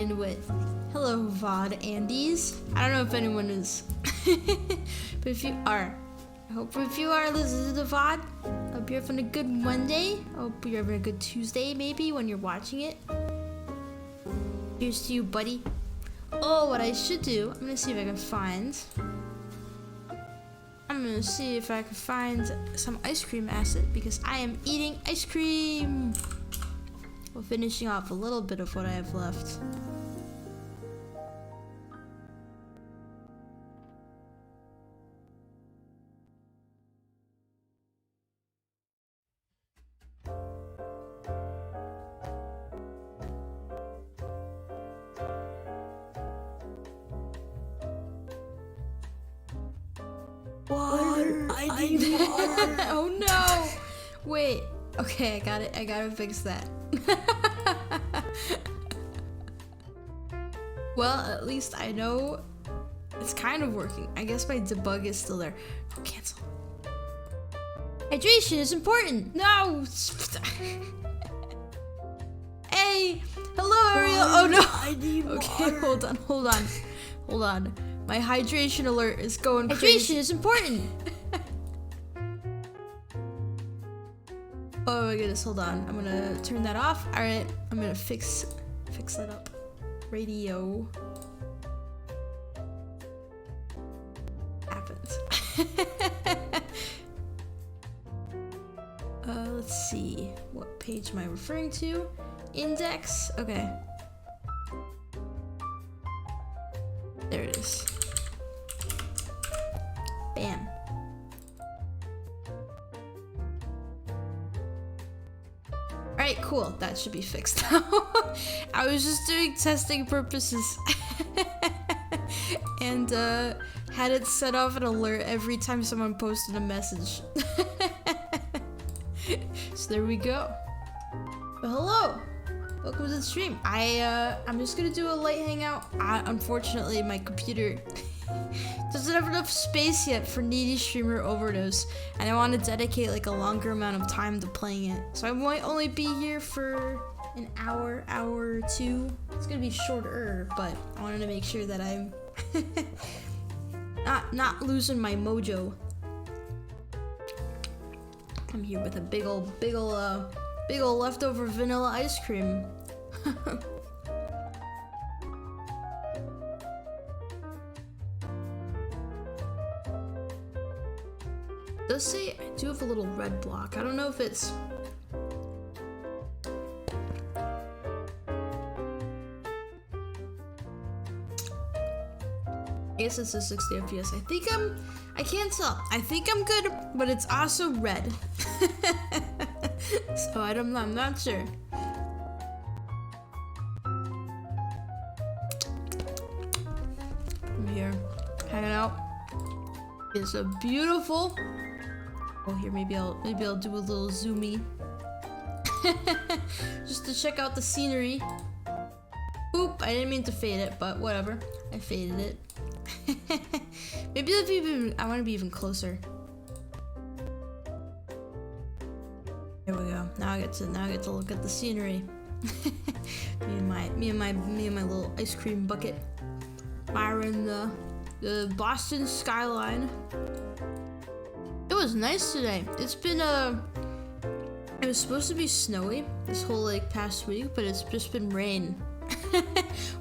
in with hello VOD Andes. I don't know if anyone is, but if you are, I hope if you are listening to the VOD, I hope you're having a good Monday. I hope you're having a good Tuesday maybe when you're watching it. Here's to you, buddy. Oh, what I should do, I'm gonna see if I can find some ice cream acid because I am eating ice cream while finishing off a little bit of what I have left. Water! I need water! Oh no! Wait. Okay, I got it. I gotta fix that. Well, at least I know it's kind of working. I guess my debug is still there. Oh, cancel. Hydration is important. No! Hey! Hello, Ariel! Oh no! I need Okay, water. hold on. My hydration alert is going crazy. Hydration is important. Oh my goodness, hold on. I'm gonna turn that off. All right, I'm gonna fix that up. Radio. Happens. Let's see. What page am I referring to? Index. Okay. There it is. Bam. Alright, cool. That should be fixed now. I was just doing testing purposes. And had it set off an alert every time someone posted a message. So there we go. But hello! Welcome to the stream. I'm just gonna do a light hangout. Unfortunately, my computer doesn't have enough space yet for Needy Streamer Overdose, and I want to dedicate like a longer amount of time to playing it. So I might only be here for an hour or two. It's gonna be shorter, but I wanted to make sure that I'm not losing my mojo. I'm here with a big ol' leftover vanilla ice cream. Does say I do have a little red block. I don't know if it's I guess it's a 60 FPS. I can't tell. I think I'm good, but it's also red. So I'm not sure. I'm here, hanging out. It's a beautiful. Oh, here maybe I'll do a little zoomy, just to check out the scenery. Oop! I didn't mean to fade it, but whatever. I faded it. Maybe I want to be even closer. There we go. Now I get to look at the scenery. me and my little ice cream bucket, admiring the Boston skyline. It was nice today. It was supposed to be snowy this whole like past week, but it's just been rain,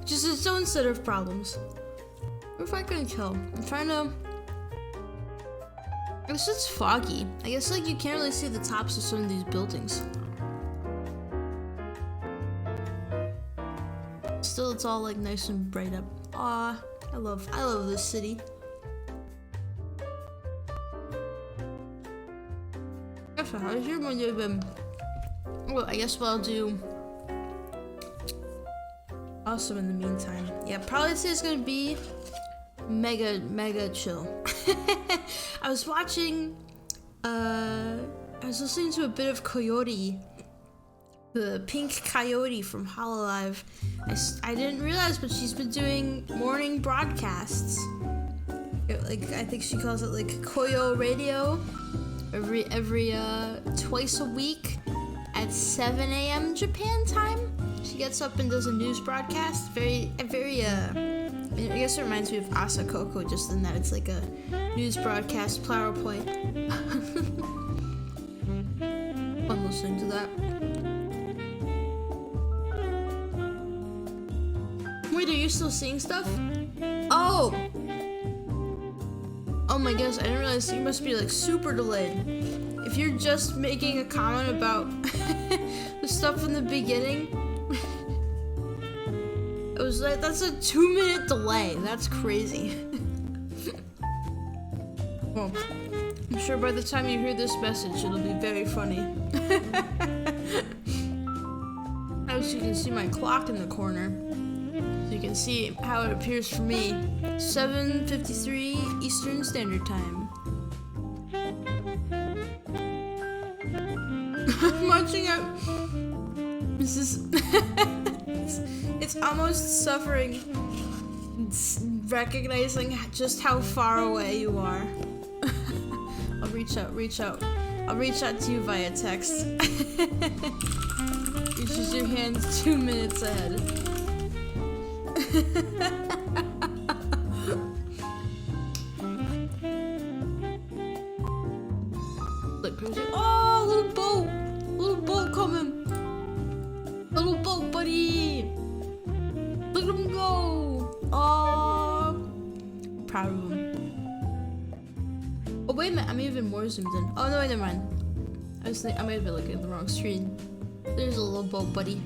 which is its own set of problems. What if I can tell? I'm trying to. I guess it's foggy. I guess like you can't really see the tops of some of these buildings. Still, it's all like nice and bright up. Aw, I love this city. So how's your Monday been? Well, I guess what I'll do. Also, in the meantime, yeah, probably today's gonna be mega chill. I was watching, I was listening to a bit of Coyote, the pink coyote from HoloLive. I didn't realize, but she's been doing morning broadcasts. Like, I think she calls it like Koyo Radio, every twice a week at 7 a.m. Japan time. She gets up and does a news broadcast. I guess it reminds me of Asa Coco, just in that it's like a news broadcast PowerPoint. Fun listening to that. Wait, are you still seeing stuff? Oh! Oh my gosh, I didn't realize you must be like super delayed. If you're just making a comment about the stuff in the beginning, it was like, that's a 2-minute delay. That's crazy. Well, I'm sure by the time you hear this message, it'll be very funny. As you can see my clock in the corner. So you can see how it appears for me. 7:53 Eastern Standard Time. I'm watching out. This is it's almost suffering. It's recognizing just how far away you are. I'll reach out. I'll reach out to you via text. Reaches your hands 2 minutes ahead. Oh, little boat coming. Little boat, buddy. Look at him go. Oh, proud of him. Oh wait a minute, I'm even more zoomed in. Oh no, never mind. I might have been looking at the wrong screen. There's a little boat, buddy.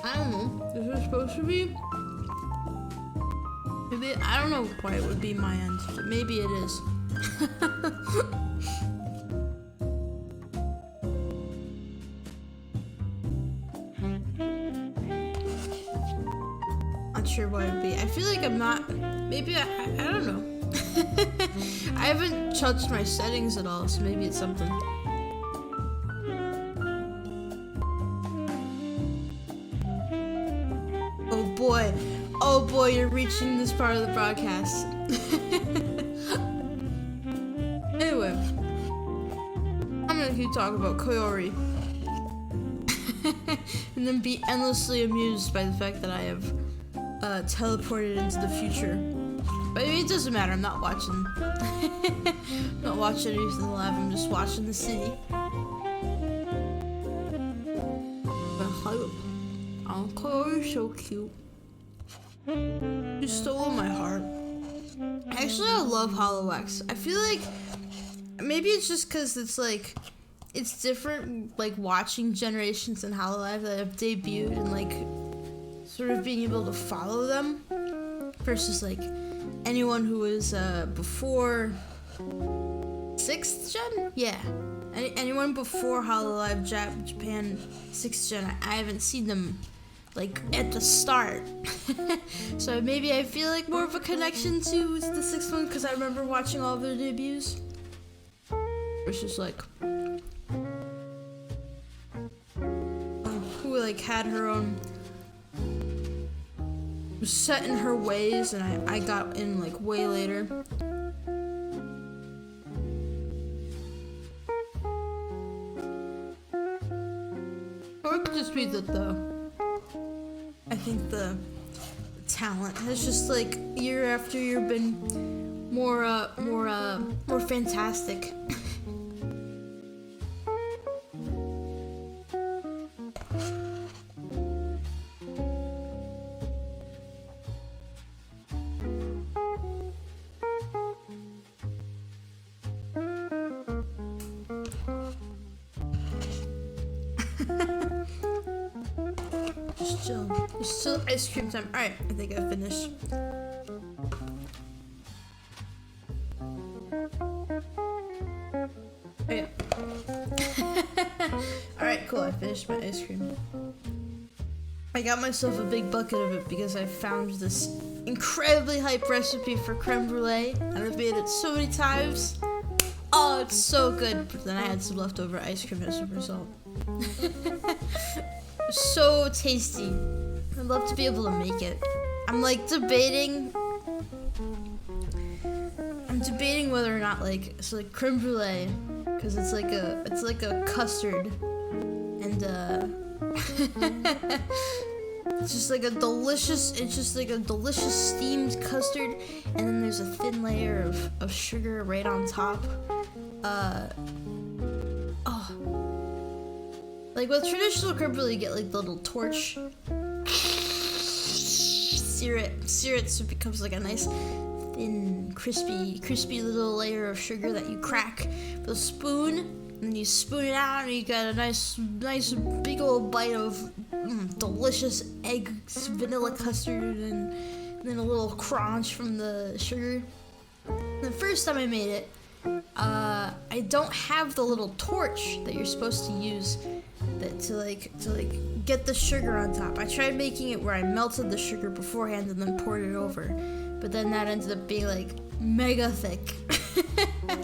I don't know. Is it supposed to be? Maybe, I don't know why it would be my end, but maybe it is. Not sure why it would be. I feel like I'm not. Maybe I don't know. I haven't touched my settings at all, so maybe it's something. Oh boy, you're reaching this part of the broadcast. Anyway, I'm gonna keep talking about Koyori. And then be endlessly amused by the fact that I have teleported into the future. But it doesn't matter, I'm not watching. I'm not watching anything live, I'm just watching the city. Oh, Koyori's so cute. You stole my heart. Actually, I love HoloX. I feel like maybe it's just because it's like it's different, like watching generations in HoloLive that have debuted and like sort of being able to follow them versus like anyone who was before 6th gen. Yeah, anyone before HoloLive Japan 6th gen. I haven't seen them like at the start. So maybe I feel like more of a connection to the 6th one because I remember watching all of their debuts versus like who like had her own, was set in her ways, and I got in like way later. Or it could just be that I think the talent has just like year after year been more fantastic. It's still ice cream time. Alright, I think I finished. Oh yeah. Alright, cool, I finished my ice cream. I got myself a big bucket of it because I found this incredibly hype recipe for creme brulee, and I've made it so many times. Oh, it's so good. But then I had some leftover ice cream as a result. So tasty. I'd love to be able to make it. I'm like debating debating whether or not like it's like creme brulee, because it's like a custard, and it's just like a delicious steamed custard, and then there's a thin layer of sugar right on top. Like with traditional creme brulee, you get like the little torch, sear it so it becomes like a nice thin, crispy little layer of sugar that you crack with a spoon, and then you spoon it out, and you got a nice big old bite of delicious egg vanilla custard, and then a little crunch from the sugar. The first time I made it, I don't have the little torch that you're supposed to use to get the sugar on top. I tried making it where I melted the sugar beforehand and then poured it over, but then that ended up being like mega thick.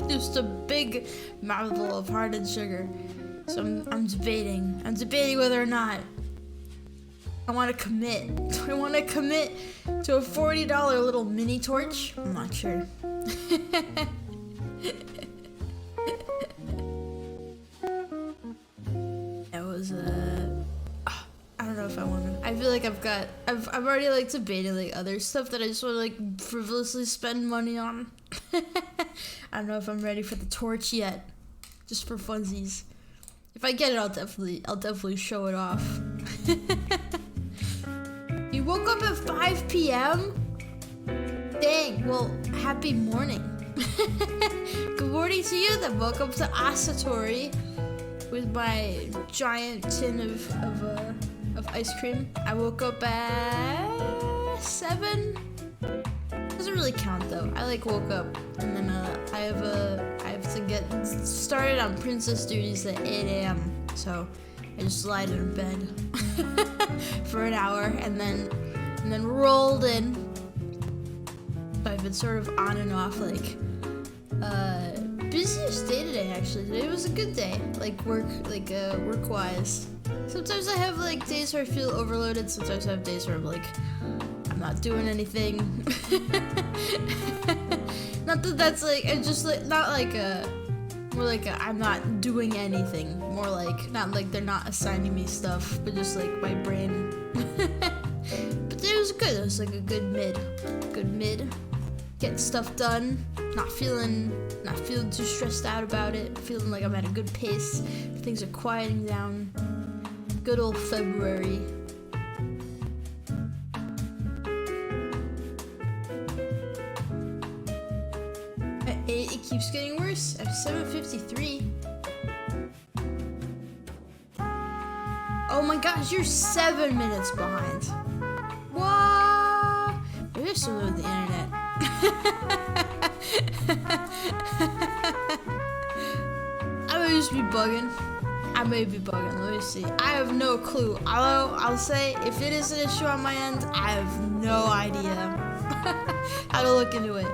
Just a big mouthful of hardened sugar. So I'm debating whether or not I want to commit. Do I want to commit to a $40 little mini torch? I'm not sure. It was I don't know if I want to. I feel like I've already like debated like other stuff that I just want to like frivolously spend money on. I don't know if I'm ready for the torch yet. Just for funsies. If I get it, I'll definitely show it off. You woke up at 5 p.m.? Dang, well, happy morning. Good morning to you that woke up to Asatori with my giant tin of ice cream. I woke up at 7. Doesn't really count though. I like woke up, and then I have to get started on princess duties at 8 a.m. So I just lied in bed for an hour, and then rolled in. So I've been sort of on and off, like busiest day today actually. Today was a good day, like work-wise. Sometimes I have like days where I feel overloaded. Sometimes I have days where I'm like, I'm not doing anything. Not that that's like, it's just like, not like more like I'm not doing anything. More like, not like they're not assigning me stuff, but just like my brain. But it was good. It was like a good mid. Getting stuff done. Not feeling too stressed out about it. Feeling like I'm at a good pace. Things are quieting down. Good old February. At 8, it keeps getting worse. At 7:53. Oh my gosh, you're 7 minutes behind. What? Maybe I still live with the internet. I may just be bugging. Let me see. I have no clue. Although I'll say, if it is an issue on my end, I have no idea how to look into it.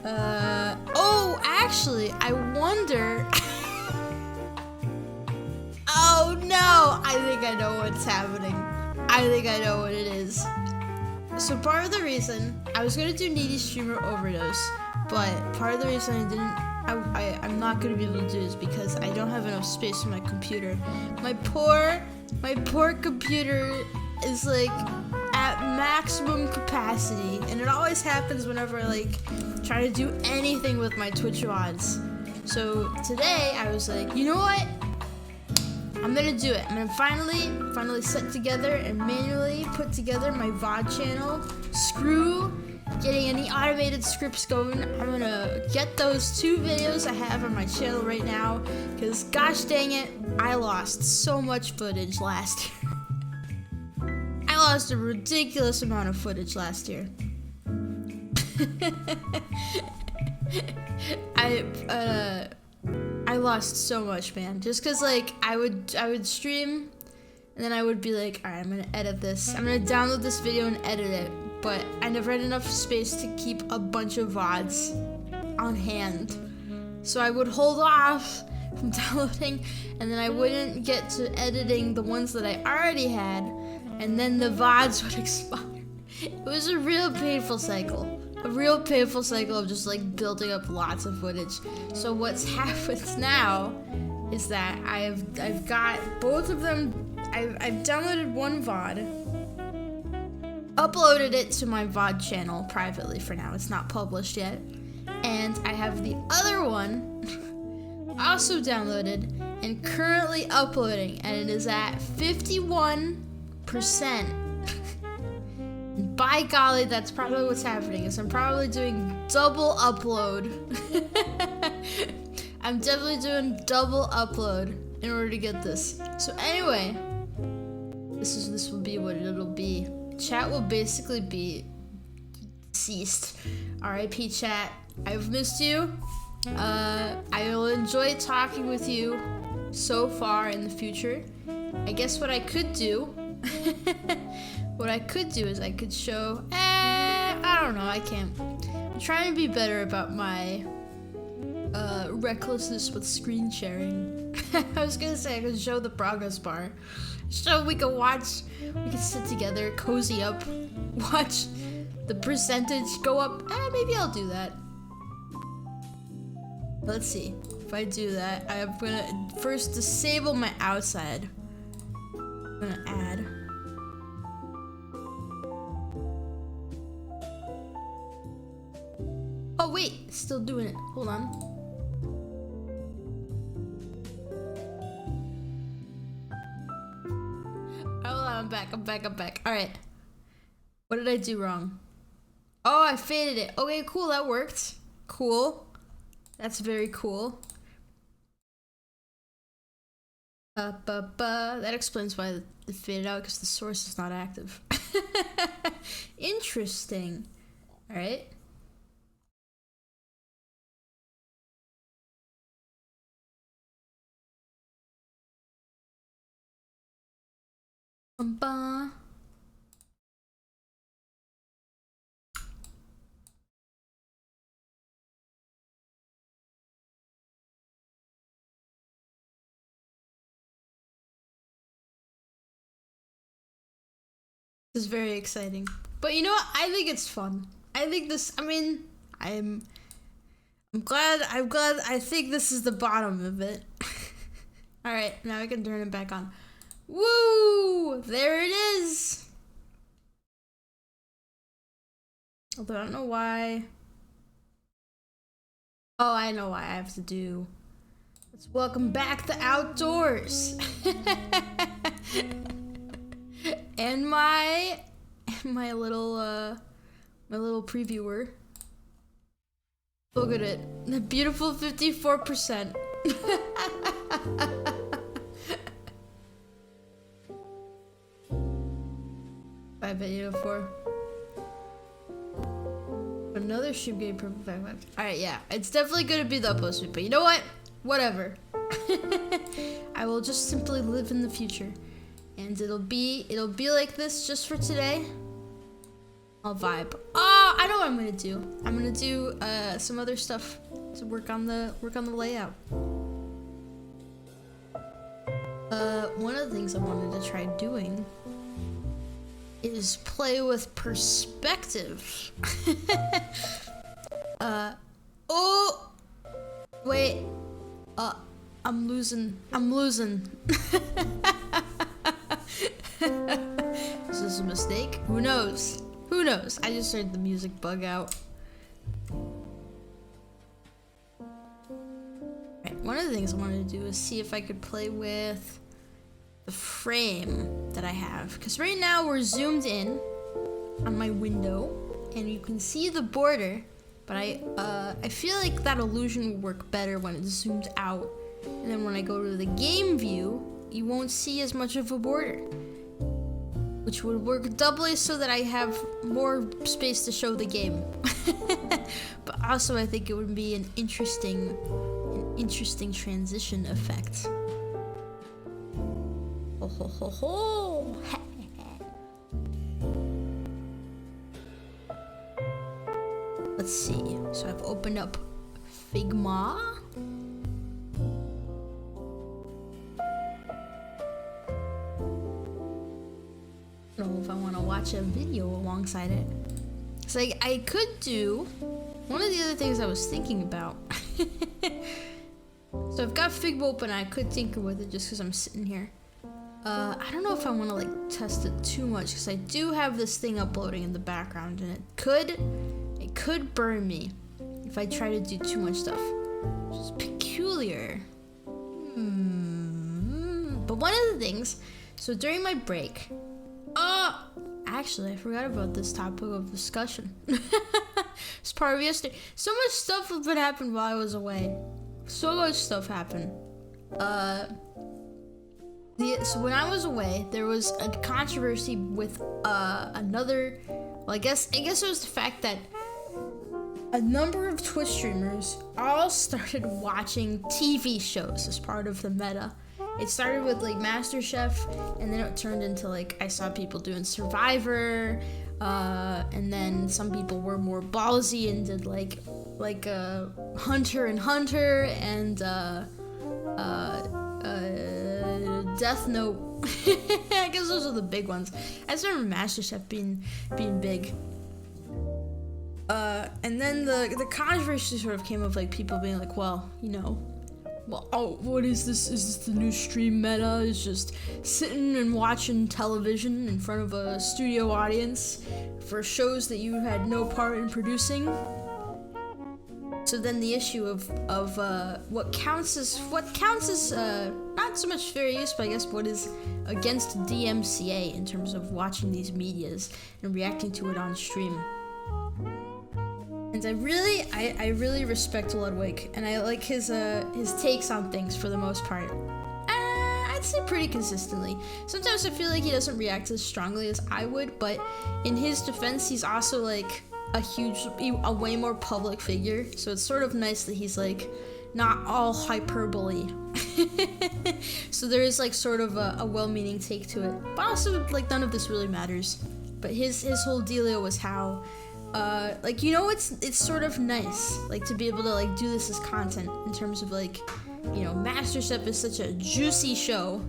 Oh, actually, I wonder. Oh no! I think I know what's happening. I think I know what it is. So part of the reason I was gonna do Needy Streamer Overdose, but part of the reason I'm not gonna be able to do is because I don't have enough space on my computer. My poor computer is like at maximum capacity, and it always happens whenever I like try to do anything with my Twitch VODs. So today I was like, you know what? I'm gonna do it. I'm gonna finally set together and manually put together my VOD channel. Screw getting any automated scripts going. I'm gonna get those 2 videos I have on my channel right now, because gosh dang it, I lost so much footage last year. I lost a ridiculous amount of footage last year. I lost so much, man. Just cause like I would stream, and then I would be like, alright, I'm gonna edit this. I'm gonna download this video and edit it. But I never had enough space to keep a bunch of VODs on hand. So I would hold off from downloading, and then I wouldn't get to editing the ones that I already had, and then the VODs would expire. It was a real painful cycle. a real painful cycle of just like building up lots of footage. So what's happened now is that I've got both of them. I've downloaded one VOD, uploaded it to my VOD channel privately for now. It's not published yet. And I have the other one also downloaded and currently uploading, and it is at 51%. By golly, that's probably what's happening, is I'm probably doing double upload. I'm definitely doing double upload in order to get this. So anyway, this will be what it'll be. Chat will basically be deceased. RIP chat. I've missed you. I will enjoy talking with you so far in the future. I guess what I could do is I could show, I don't know, I can't. I'm trying to be better about my recklessness with screen sharing. I was gonna say I could show the progress bar. So we could sit together, cozy up, watch the percentage go up. Maybe I'll do that. Let's see. If I do that, I'm gonna first disable my outside. I'm gonna add. Oh wait, still doing it. Hold on. Hold on, I'm back. Alright. What did I do wrong? Oh, I faded it. Okay, cool, that worked. Cool. That's very cool. That explains why it faded out, because the source is not active. Interesting. Alright. This is very exciting. But you know what? I think it's fun. I think this, I mean, I'm glad, I think this is the bottom of it. Alright, now I can turn it back on. Woo! There it is! Although I don't know why. Oh, I know why I have to do. Let's welcome back the outdoors. And my little previewer. Look at it. The beautiful 54%. 5804. Another shoe game perfect 5. Alright, yeah. It's definitely gonna be the upload speed, but you know what? Whatever. I will just simply live in the future. And it'll be like this just for today. I'll vibe. Oh, I know what I'm gonna do. I'm gonna do some other stuff to work on the layout. One of the things I wanted to try doing is play with perspective. Oh, wait. I'm losing. Is this a mistake? Who knows? Who knows? I just heard the music bug out. Right, one of the things I wanted to do is see if I could play with the frame that I have. Because right now we're zoomed in on my window and you can see the border, but I feel like that illusion will work better when it's zoomed out. And then when I go to the game view, you won't see as much of a border, which would work doubly so that I have more space to show the game. But also I think it would be an interesting transition effect. Ho ho ho ho! Let's see. So I've opened up Figma. I don't know if I want to watch a video alongside it. So I could do one of the other things I was thinking about. So I've got Figma open. I could tinker with it just because I'm sitting here. I don't know if I want to like test it too much because I do have this thing uploading in the background, and it could burn me if I try to do too much stuff, which is peculiar. But one of the things, so during my break, actually I forgot about this topic of discussion. It's part of yesterday. So much stuff has been happening while I was away. So much stuff happened. So when I was away, there was a controversy with another. Well, I guess it was the fact that a number of Twitch streamers all started watching TV shows as part of the meta. It started with like MasterChef, and then it turned into like I saw people doing Survivor, and then some people were more ballsy and did like Hunter and Hunter and Death Note. I guess those are the big ones. I just remember MasterChef being big. And then the controversy sort of came of like people being like, well, you know, what is this? Is this the new stream meta? It's just sitting and watching television in front of a studio audience for shows that you had no part in producing. So then the issue of what counts as not so much fair use, but I guess what is against DMCA in terms of watching these medias and reacting to it on stream. And I really respect Ludwig, and I like his takes on things for the most part. I'd say pretty consistently. Sometimes I feel like he doesn't react as strongly as I would, but in his defense, he's also like a way more public figure. So it's sort of nice that he's like not all hyperbole. So there is like sort of a well-meaning take to it, but also like none of this really matters. But his whole dealio was how. Like, you know, it's sort of nice, like, to be able to, like, do this as content in terms of, like, you know, MasterChef is such a juicy show.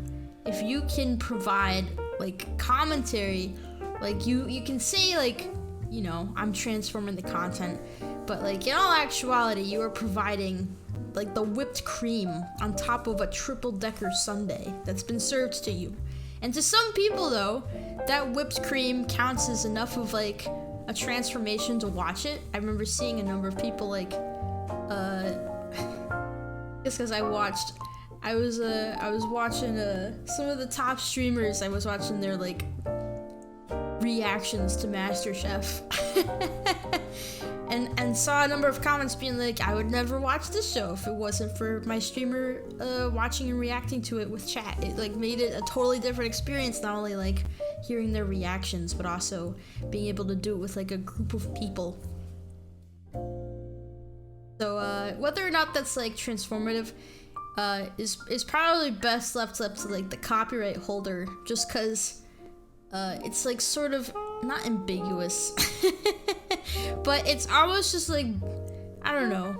If you can provide, like, commentary, like, you can say, like, you know, I'm transforming the content, but, like, in all actuality, you are providing, like, the whipped cream on top of a triple-decker sundae that's been served to you. And to some people, though, that whipped cream counts as enough of, like, a transformation to watch it. I remember seeing a number of people like, just because I was watching some of the top streamers. I was watching their like reactions to MasterChef, and saw a number of comments being like, I would never watch this show if it wasn't for my streamer watching and reacting to it with chat. It like made it a totally different experience, not only like hearing their reactions, but also being able to do it with like a group of people. So whether or not that's like transformative is probably best left up to like the copyright holder, just because it's like sort of not ambiguous, but it's almost just like, I don't know,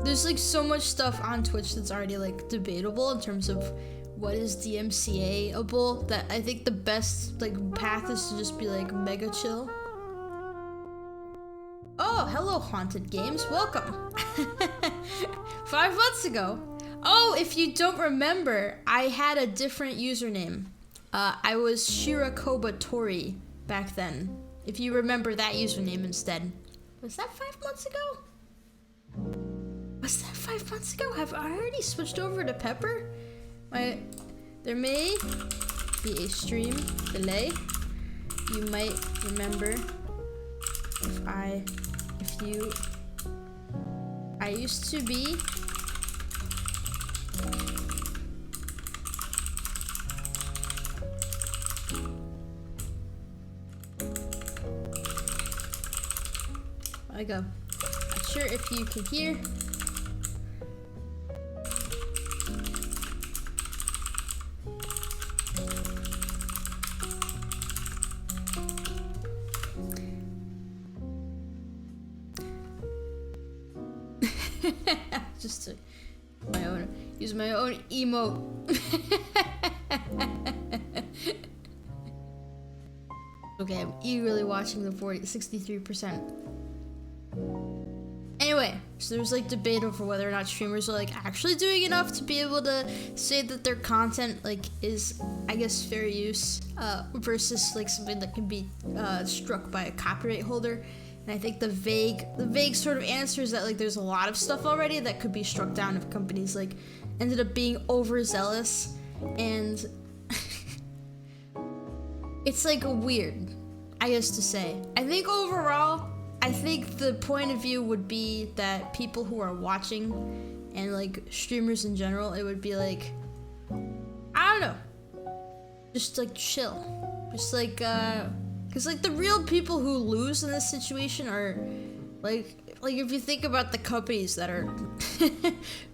there's like so much stuff on Twitch that's already like debatable in terms of what is DMCA-able, that I think the best like path is to just be like mega chill. Oh, hello Haunted Games, welcome. 5 months ago. Oh, if you don't remember, I had a different username. I was Shirakoba Tori back then. If you remember that username instead. Was that 5 months ago? Was that 5 months ago? Have I already switched over to Pepper? There may be a stream delay. You might remember I used to be not sure if you can hear. Just to use my own emote. Okay, I'm eagerly watching the 63%. Anyway, so there's like debate over whether or not streamers are like actually doing enough to be able to say that their content like is, I guess, fair use versus like something that can be struck by a copyright holder. And I think the vague sort of answer is that like there's a lot of stuff already that could be struck down if companies like ended up being overzealous, and it's like weird, I guess, to say. I think overall, I think the point of view would be that people who are watching and like streamers in general, it would be like, I don't know, just like chill, just like because like the real people who lose in this situation are like if you think about the companies that are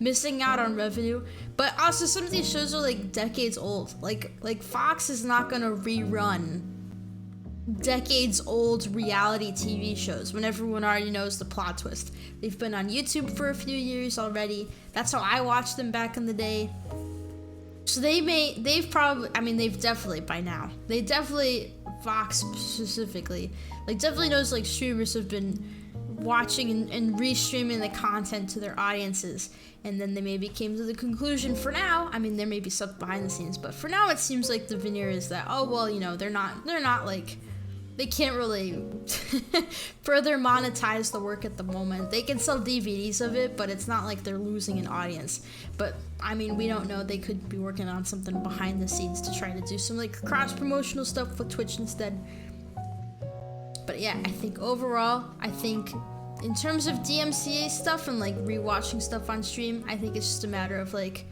missing out on revenue, but also some of these shows are like decades old. Like Fox is not gonna rerun decades old reality TV shows when everyone already knows the plot twist. They've been on YouTube for a few years already. That's how I watched them back in the day. So they've definitely by now, Fox specifically, like definitely knows like streamers have been watching and restreaming the content to their audiences, and then they maybe came to the conclusion for now, I mean there may be stuff behind the scenes, but for now it seems like the veneer is that, oh well, you know, they're not like, they can't really further monetize the work at the moment. They can sell DVDs of it, but it's not like they're losing an audience. But I mean, we don't know, they could be working on something behind the scenes to try to do some like cross-promotional stuff with Twitch instead. But yeah, I think overall, in terms of DMCA stuff and like rewatching stuff on stream, I think it's just a matter of like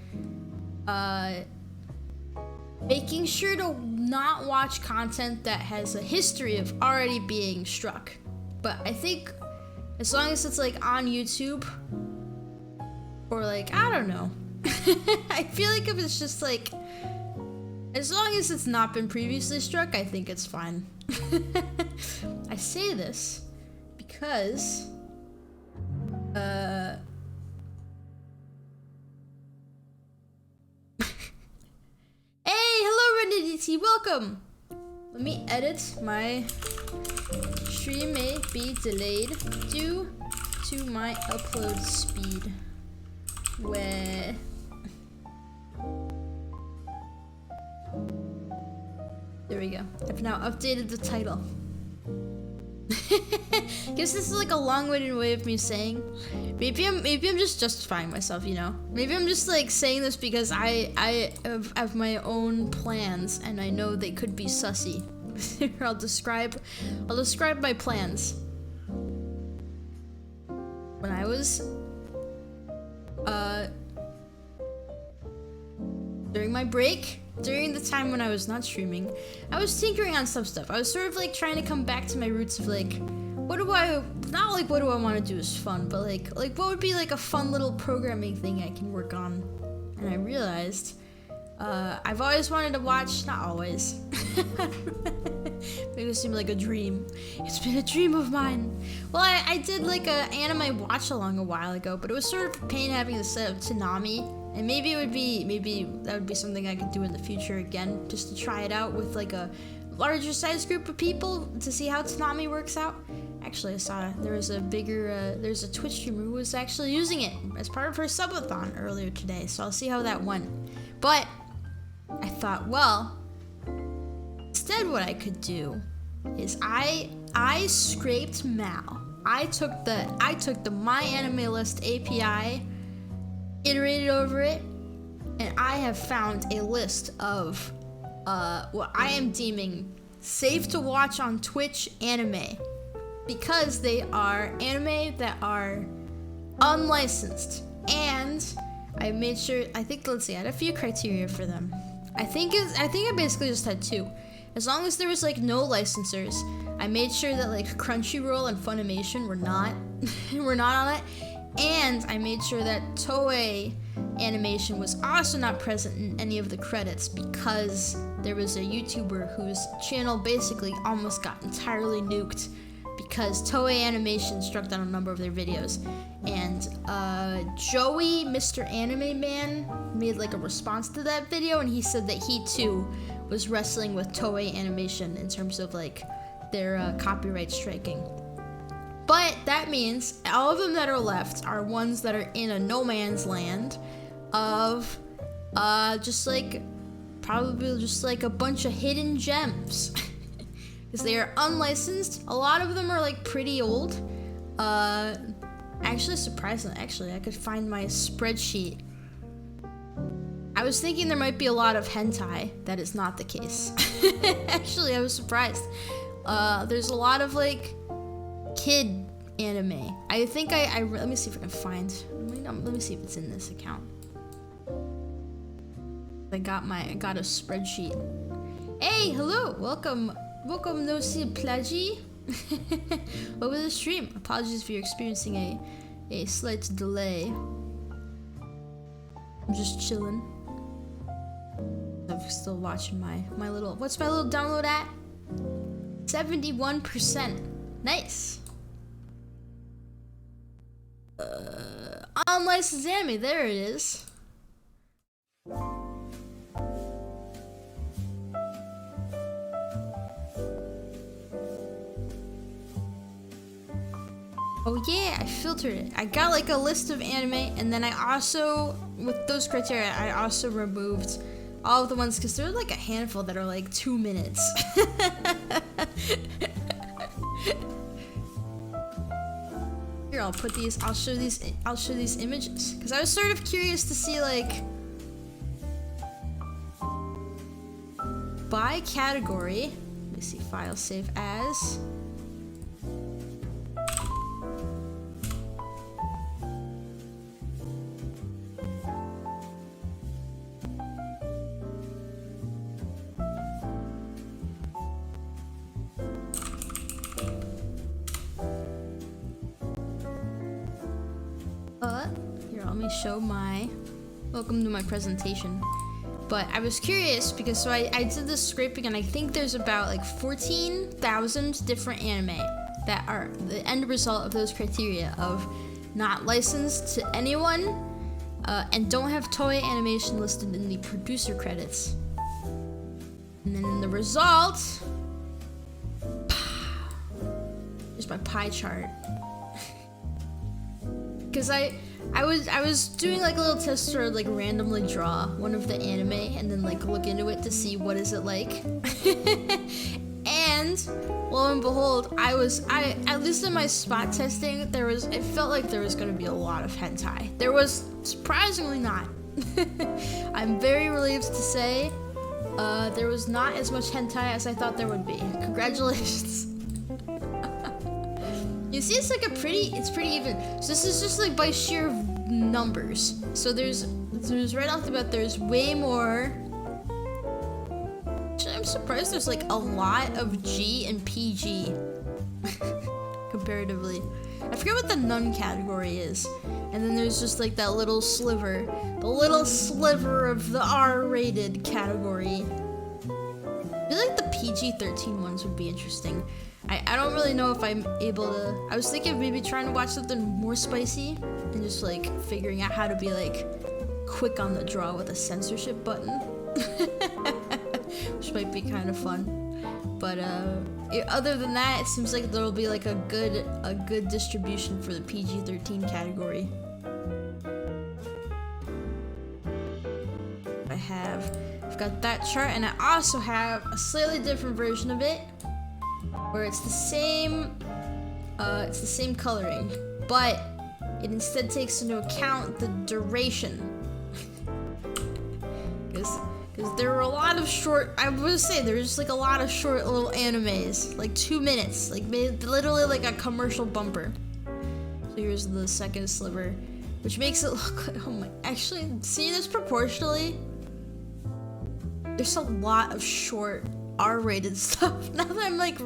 making sure to not watch content that has a history of already being struck. But I think as long as it's like on YouTube or like, I don't know, I feel like if it's just like, as long as it's not been previously struck, I think it's fine. I say this because welcome. Let me edit. My stream may be delayed due to my upload speed. Where there we go. I've now updated the title. Guess this is like a long-winded way of me saying, maybe I'm just justifying myself, you know? Maybe I'm just like saying this because I have my own plans and I know they could be sussy. I'll describe my plans. When I was during my break, during the time when I was not streaming, I was tinkering on some stuff. I was sort of like trying to come back to my roots of like, what do I want to do is fun, but like what would be like a fun little programming thing I can work on. And I realized I've always wanted to watch, not always, make it seem like a dream. It's been a dream of mine. Well, I did like a anime watch along a while ago, but it was sort of a pain having to set up Toonami. And maybe that would be something I could do in the future again, just to try it out with like a larger size group of people to see how Toonami works out. Actually, I saw there's a Twitch streamer who was actually using it as part of her subathon earlier today, so I'll see how that went. But I thought, well, instead what I could do is I scraped Mal. I took the My Anime List API, iterated over it, and I have found a list of what I am deeming safe to watch on Twitch anime, because they are anime that are unlicensed. And I made sure, I had a few criteria for them. I think I basically just had two. As long as there was like no licensors, I made sure that like Crunchyroll and Funimation were not on it. And I made sure that Toei Animation was also not present in any of the credits, because there was a YouTuber whose channel basically almost got entirely nuked because Toei Animation struck down a number of their videos. And Joey, Mr. Anime Man, made like a response to that video, and he said that he too was wrestling with Toei Animation in terms of like they're copyright striking. But that means all of them that are left are ones that are in a no man's land of just like probably just like a bunch of hidden gems. Because they are unlicensed. A lot of them are like pretty old. Actually, surprisingly, I could find my spreadsheet. I was thinking there might be a lot of hentai. That is not the case. Actually, I was surprised. There's a lot of like kid anime. I think I let me see if I can find. Let me see if it's in this account. I got a spreadsheet. Hey, hello, welcome no see Plagy. Over the stream. Apologies if you're experiencing a slight delay. I'm just chilling. I'm still watching my little. What's my little download at? 71%. Nice. Unlicensed anime. There it is. Oh yeah, I filtered it. I got like a list of anime, and then I also, with those criteria, I also removed all of the ones, because there are like a handful that are like 2 minutes. Here, I'll put these, I'll show these images, because I was sort of curious to see like, by category. Let me see, file save as. Here, let me show welcome to my presentation. But I was curious because so I did this scraping, and I think there's about like 14,000 different anime that are the end result of those criteria of not licensed to anyone and don't have Toei animation listed in the producer credits. And then in the result, here's my pie chart. Because I was doing like a little test to like randomly draw one of the anime and then like look into it to see what is it like. And lo and behold, I at least in my spot testing, it felt like there was gonna be a lot of hentai. There was surprisingly not. I'm very relieved to say there was not as much hentai as I thought there would be. Congratulations. You see, it's like it's pretty even. So this is just like by sheer numbers. So there's right off the bat, there's way more. Actually, I'm surprised there's like a lot of G and PG comparatively. I forget what the nun category is. And then there's just like that little sliver, the little sliver of the R-rated category. I feel like the PG-13 ones would be interesting. I don't really know if I'm able to. I was thinking of maybe trying to watch something more spicy and just like figuring out how to be like quick on the draw with a censorship button, which might be kind of fun. But other than that, it seems like there'll be like a good distribution for the PG-13 category. I've got that chart, and I also have a slightly different version of it, where it's the same coloring, but it instead takes into account the duration. Because there were a lot of short, I would say there's just like a lot of short little animes, like 2 minutes, like literally like a commercial bumper. So here's the second sliver, which makes it look like, oh my, actually, seeing this proportionally, there's a lot of short R-rated stuff. Now that I'm like,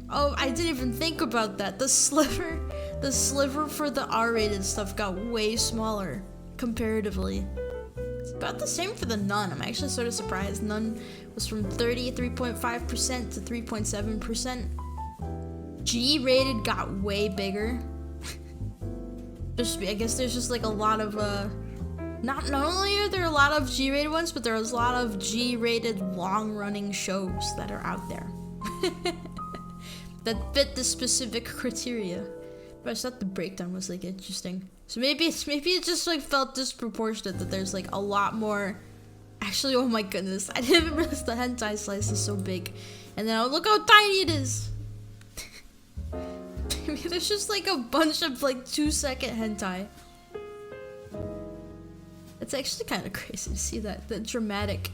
oh, I didn't even think about that. The sliver for the R-rated stuff got way smaller comparatively. It's about the same for the nun. I'm actually sort of surprised. Nun was from 3.5% to 3.7%. G-rated got way bigger. I guess there's just like a lot of not only are there a lot of G-rated ones, but there's a lot of G-rated long-running shows that are out there. that fit the specific criteria. But I thought the breakdown was like interesting. So maybe it just like felt disproportionate that there's like a lot more. Actually, oh my goodness, I didn't even realize the hentai slice is so big. And then look how tiny it is. Maybe there's just like a bunch of like 2-second hentai. It's actually kind of crazy to see that, the dramatic.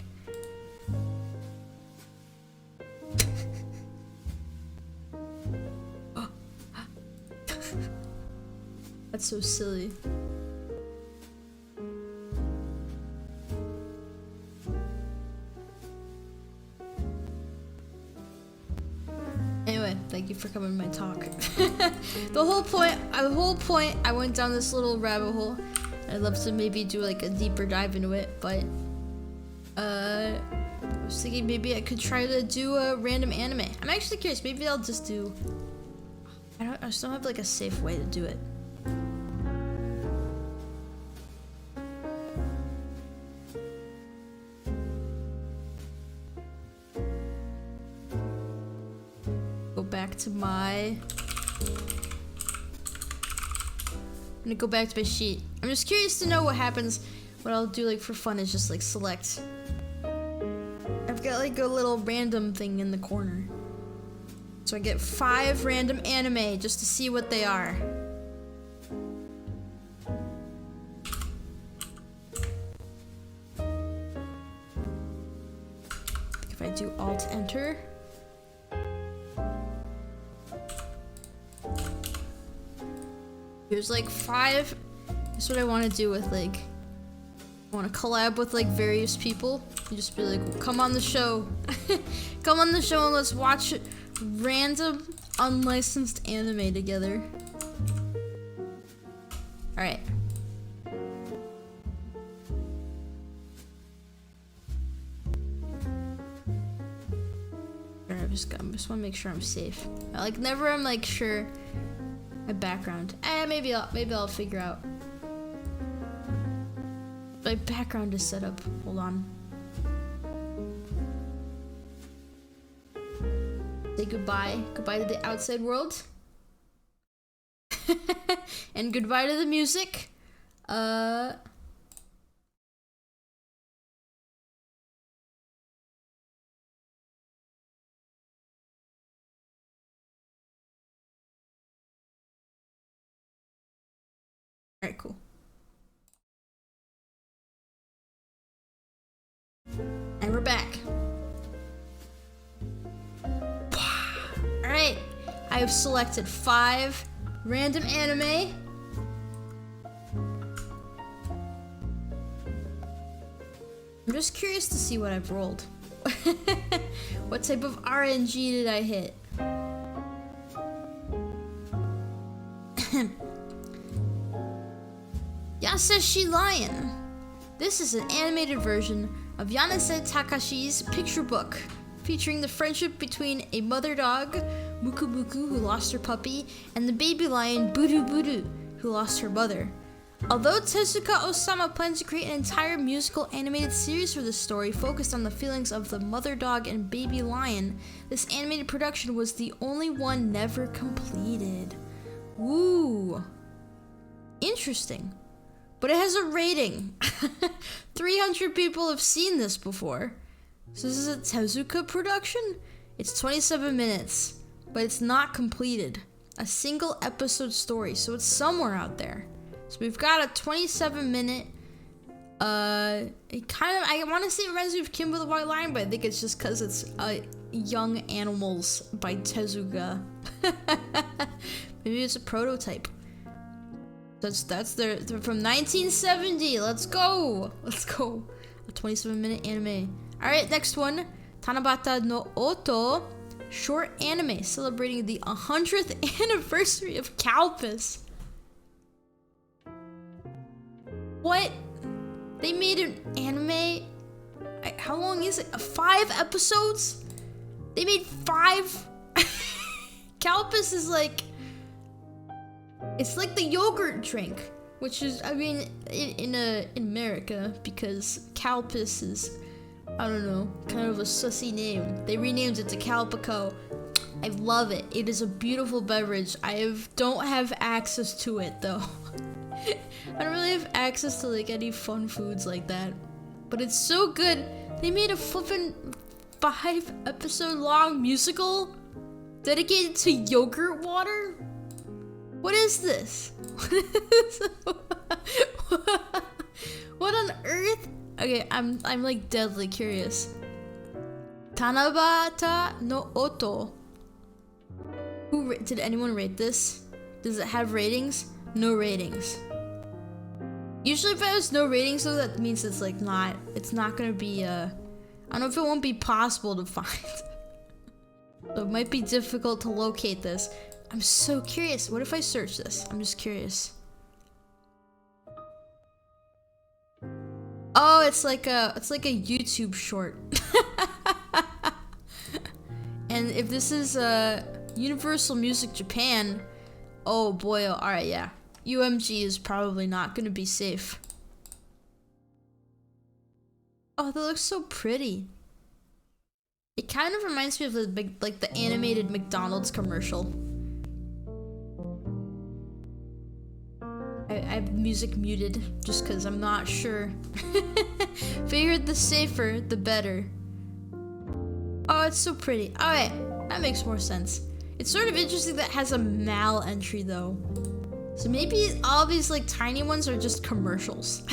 That's so silly. Anyway, thank you for coming to my talk. The whole point, I went down this little rabbit hole. I'd love to maybe do like a deeper dive into it, but I was thinking maybe I could try to do a random anime. I'm actually curious. Maybe I'll just do. I just don't have like a safe way to do it. Back to my. I'm gonna go back to my sheet. I'm just curious to know what happens. What I'll do like for fun is just like select. I've got like a little random thing in the corner. So I get 5 random anime just to see what they are. If I do Alt Enter. Here's like 5. That's what I want to do with like. I want to collab with like various people. You just be like, come on the show. Come on the show and let's watch random unlicensed anime together. Alright. I just want to make sure I'm safe. Like never I'm like sure. My background. Maybe I'll figure out. My background is set up. Hold on. Say goodbye. Goodbye to the outside world. And goodbye to the music. Alright, cool. And we're back. Alright, I have selected 5 random anime. I'm just curious to see what I've rolled. What type of RNG did I hit? Yasashi Lion. This is an animated version of Yanase Takashi's picture book, featuring the friendship between a mother dog, Muku Muku, who lost her puppy, and the baby lion, Buru Buru, who lost her mother. Although Tezuka Osama plans to create an entire musical animated series for this story focused on the feelings of the mother dog and baby lion, this animated production was the only one never completed. Woo! Interesting. But it has a rating. 300 people have seen this before. So this is a Tezuka production? It's 27 minutes, but it's not completed. A single episode story, so it's somewhere out there. So we've got a 27-minute, it kind of, I want to say it reminds me of Kimbo the White Lion, but I think it's just because it's Young Animals by Tezuka. Maybe it's a prototype. That's they're from 1970. Let's go. Let's go. A 27-minute anime. All right, next one. Tanabata no Oto, short anime celebrating the 100th anniversary of Calpus. What? They made an anime? How long is it? 5 episodes? They made 5? Calpus is like... It's like the yogurt drink, which is, I mean, in America, because Calpus is, I don't know, kind of a sussy name. They renamed it to Calpico. I love it. It is a beautiful beverage. Don't have access to it though. I don't really have access to like any fun foods like that. But it's so good. They made a flippin' 5-episode long musical dedicated to yogurt water? What is this? What on earth? Okay, I'm like deadly curious. Tanabata no Oto. Did anyone rate this? Does it have ratings? No ratings. Usually if it has no ratings though, that means it's like it's not gonna be I don't know if it won't be possible to find. So it might be difficult to locate this. I'm so curious. What if I search this? I'm just curious. Oh, it's like a YouTube short. And if this is Universal Music Japan, oh boy, oh, alright, yeah. UMG is probably not gonna be safe. Oh, that looks so pretty. It kind of reminds me of the big, like the animated McDonald's commercial. I have music muted just because I'm not sure. Figured the safer, the better. Oh, it's so pretty. Alright, that makes more sense. It's sort of interesting that it has a Mal entry though. So maybe all these like tiny ones are just commercials.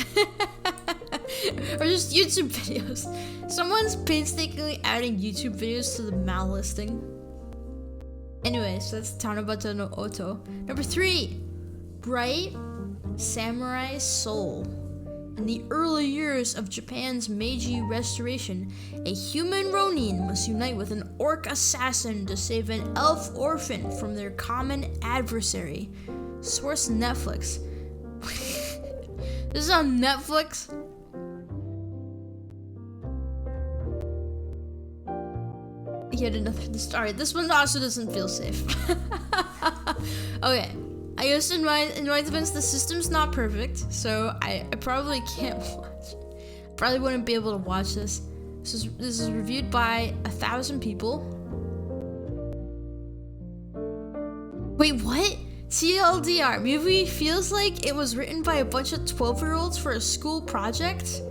Or just YouTube videos. Someone's painstakingly adding YouTube videos to the Mal listing. Anyway, so that's Tanabata no Oto. Number 3, Bright Samurai Soul. In the early years of Japan's Meiji Restoration, a human Ronin must unite with an orc assassin to save an elf orphan from their common adversary. Source Netflix. This is on Netflix? Yet another. Alright, this one also doesn't feel safe. Okay. I guess in my defense, the system's not perfect, so I probably can't watch. Probably wouldn't be able to watch this. This is reviewed by 1,000 people. Wait, what? TLDR, movie feels like it was written by a bunch of 12-year-olds for a school project.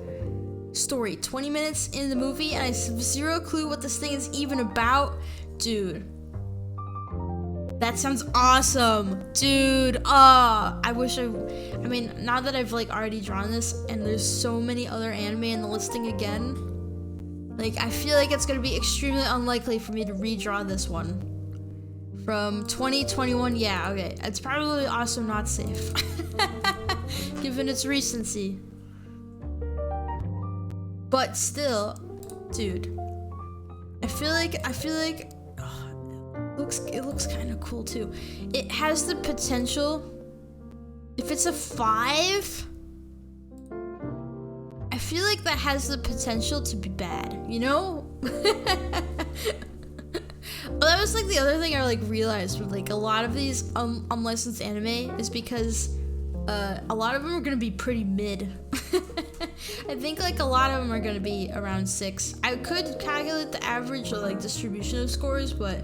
Story, 20 minutes in the movie, and I have zero clue what this thing is even about. Dude. That sounds awesome, dude. I mean, now that I've like already drawn this and there's so many other anime in the listing again, like I feel like it's gonna be extremely unlikely for me to redraw this one. From 2021, yeah, okay. It's probably also not safe, given its recency. But still, dude, I feel like it looks kind of cool too. It has the potential, if it's a 5, I feel like that has the potential to be bad, you know? Well, that was like the other thing I like realized with like a lot of these unlicensed anime is because a lot of them are gonna be pretty mid. I think like a lot of them are gonna be around 6. I could calculate the average or like distribution of scores, but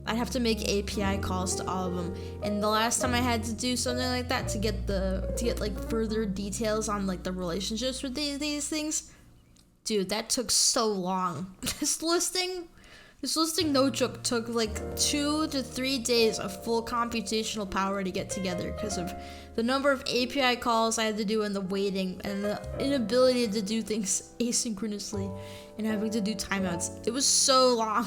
I'd have to make API calls to all of them. And the last time I had to do something like that to get like further details on like the relationships with these things, dude, that took so long. This listing, no joke, took like 2 to 3 days of full computational power to get together because of the number of API calls I had to do and the waiting and the inability to do things asynchronously and having to do timeouts. It was so long.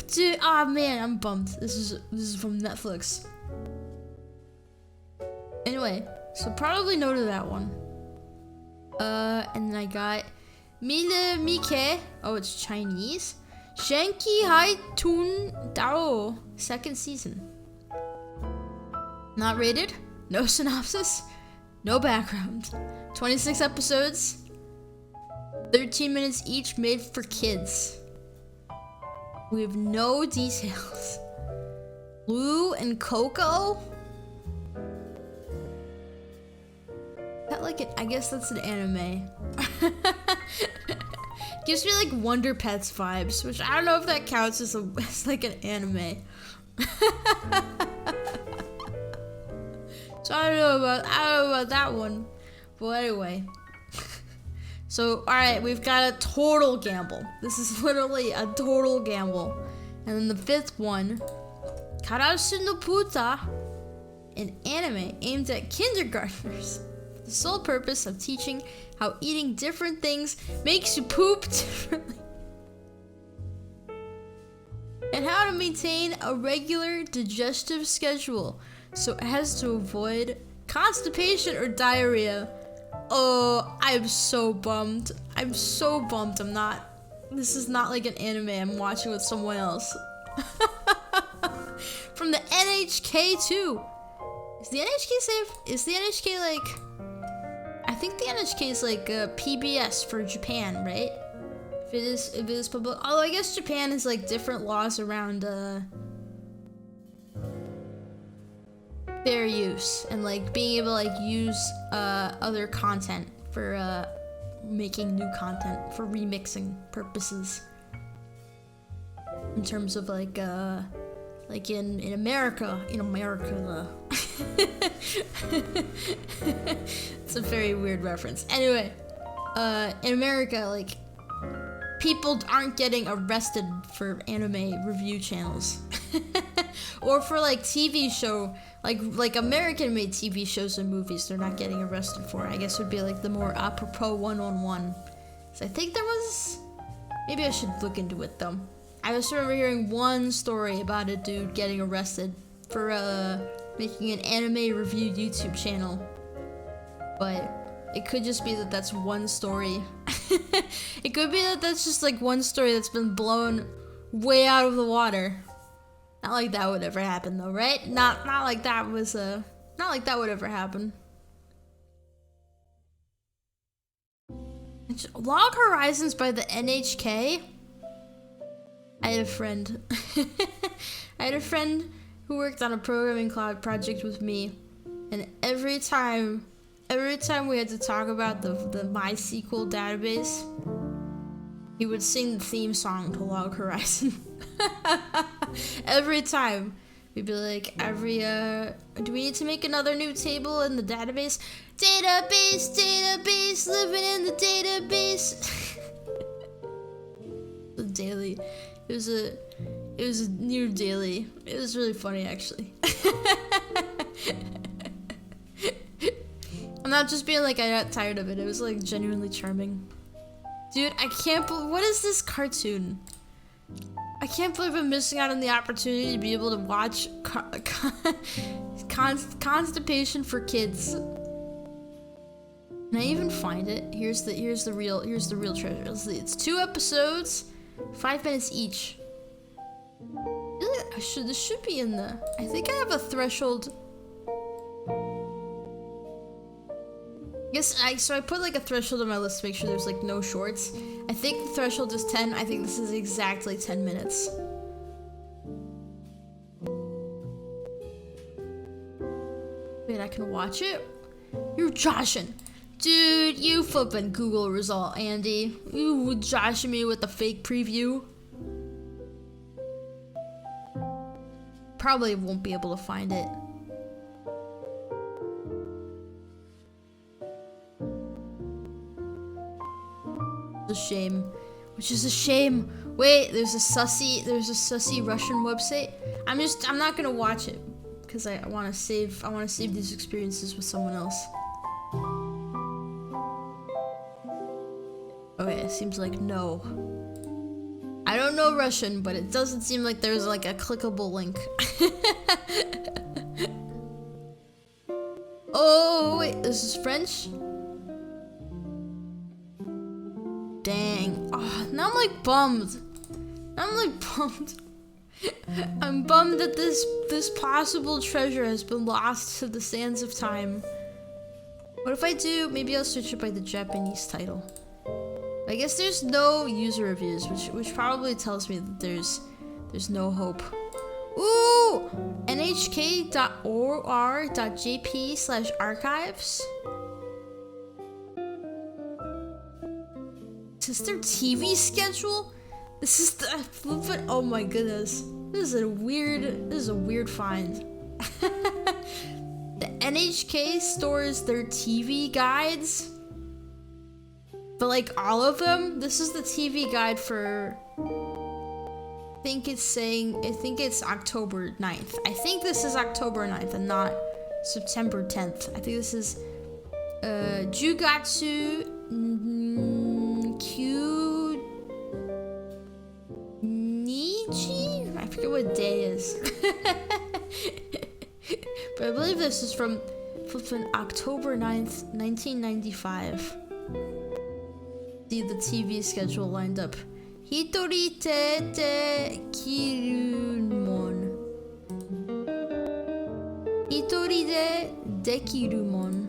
Dude, man, I'm bummed. This is from Netflix. Anyway, so probably no to that one. And then I got Mile Mike. Oh, it's Chinese. Shenki Hai Tun Dao, 2nd season. Not rated, no synopsis, no background. 26 episodes, 13 minutes each, made for kids. We have no details. Lou and Coco? That like it? I guess that's an anime. Gives me like Wonder Pets vibes, which I don't know if that counts as as like an anime. So I don't know about that one. But anyway. So alright, we've got a total gamble. This is literally a total gamble. And then the fifth one, Karasu no Puta, an anime aimed at kindergartners. The sole purpose of teaching how eating different things makes you poop differently. And how to maintain a regular digestive schedule so as to avoid constipation or diarrhea. Oh, I'm so bummed. I'm so bummed I'm not. This is not like an anime I'm watching with someone else. From the NHK too. Is the NHK safe? Is the NHK like... I think the NHK is like PBS for Japan, right? If it is public. Although I guess Japan has like different laws around fair use and like being able to like use other content for making new content for remixing purposes. In terms of like in America, it's a very weird reference. Anyway, in America, like, people aren't getting arrested for anime review channels. Or for like TV show, like American made TV shows and movies they're not getting arrested for. I guess would be like the more apropos one-on-one. So I think there was, maybe I should look into it though. I just remember hearing one story about a dude getting arrested for making an anime review YouTube channel. But it could just be that that's one story. It could be that that's just like one story that's been blown way out of the water. Not like that would ever happen though, right? Not like that was not like that would ever happen. Log Horizons by the NHK. I had a friend. I had a friend who worked on a programming cloud project with me, and every time we had to talk about the MySQL database, he would sing the theme song to Log Horizon. Every time. We'd be like, do we need to make another new table in the database? Database, living in the database. The daily. It was a near daily. It was really funny, actually. I'm not just being like I got tired of it. It was like genuinely charming. Dude, I can't believe, what is this cartoon? I can't believe I'm missing out on the opportunity to be able to watch Constipation for Kids. Can I even find it? Here's the real treasure. Let's see. It's 2 episodes, 5 minutes each. This should be in the. I think I have a threshold. So I put like a threshold on my list to make sure there's like no shorts. I think the threshold is 10. I think this is exactly 10 minutes. Wait, I can watch it? You're joshing. Dude, you flippin' Google result, Andy. You joshing me with the fake preview. Probably won't be able to find it. A shame, which is a shame. Wait, there's a sussy Russian website. I'm not gonna watch it because I want to save these experiences with someone else. Okay, it seems like no. I don't know Russian, but it doesn't seem like there's like a clickable link. Oh wait, this is French? Dang. Oh, now I'm like bummed. I'm bummed that this possible treasure has been lost to the sands of time. What if I do? Maybe I'll search it by the Japanese title. I guess there's no user reviews, which probably tells me that there's no hope. Ooh! nhk.or.jp/archives. Is this their TV schedule? This is the flippin', oh my goodness. This is a weird find. The NHK stores their TV guides. But like all of them, this is the TV guide for, I think it's October 9th. I think this is October 9th and not September 10th. I think this is Jugatsu Q Nichi? I forget what day is. But I believe this is from flipping October 9th, 1995. See the TV schedule lined up. Hitori te kirumon. Hitori de dekirumon.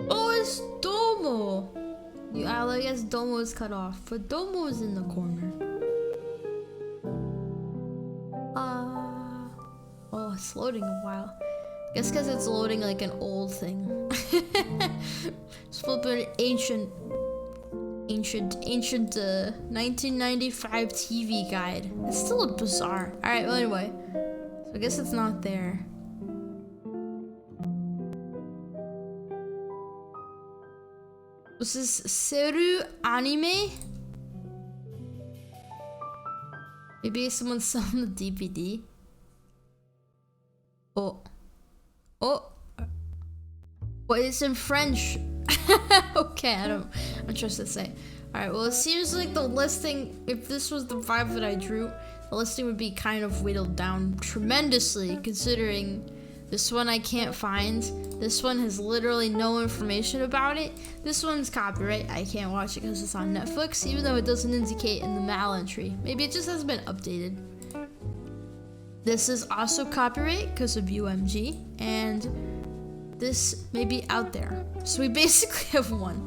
Oh, it's Domo! I guess Domo is cut off, but Domo is in the corner. Oh, it's loading a while. Guess because it's loading like an old thing. It's flipping ancient 1995 TV guide. It's still bizarre. Alright, well anyway. So I guess it's not there. This is Seru Anime? Maybe someone's selling the DVD. Oh, well, it's in French. Okay, I don't trust to say. Alright, well, it seems like the listing, if this was the vibe that I drew, the listing would be kind of whittled down tremendously, considering this one I can't find. This one has literally no information about it. This one's copyright. I can't watch it because it's on Netflix, even though it doesn't indicate in the mal entry. Maybe it just hasn't been updated. This is also copyright because of UMG, and this may be out there. So we basically have one.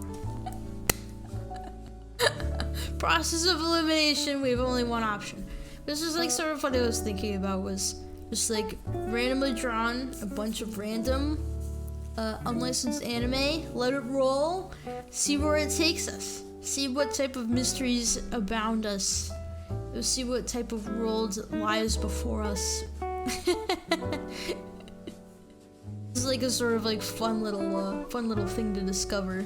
Process of elimination, we have only one option. This is like sort of what I was thinking about, was just like randomly drawn a bunch of random unlicensed anime, let it roll, see where it takes us, see what type of mysteries abound us. We'll see what type of world lies before us. This is like a sort of like fun little thing to discover.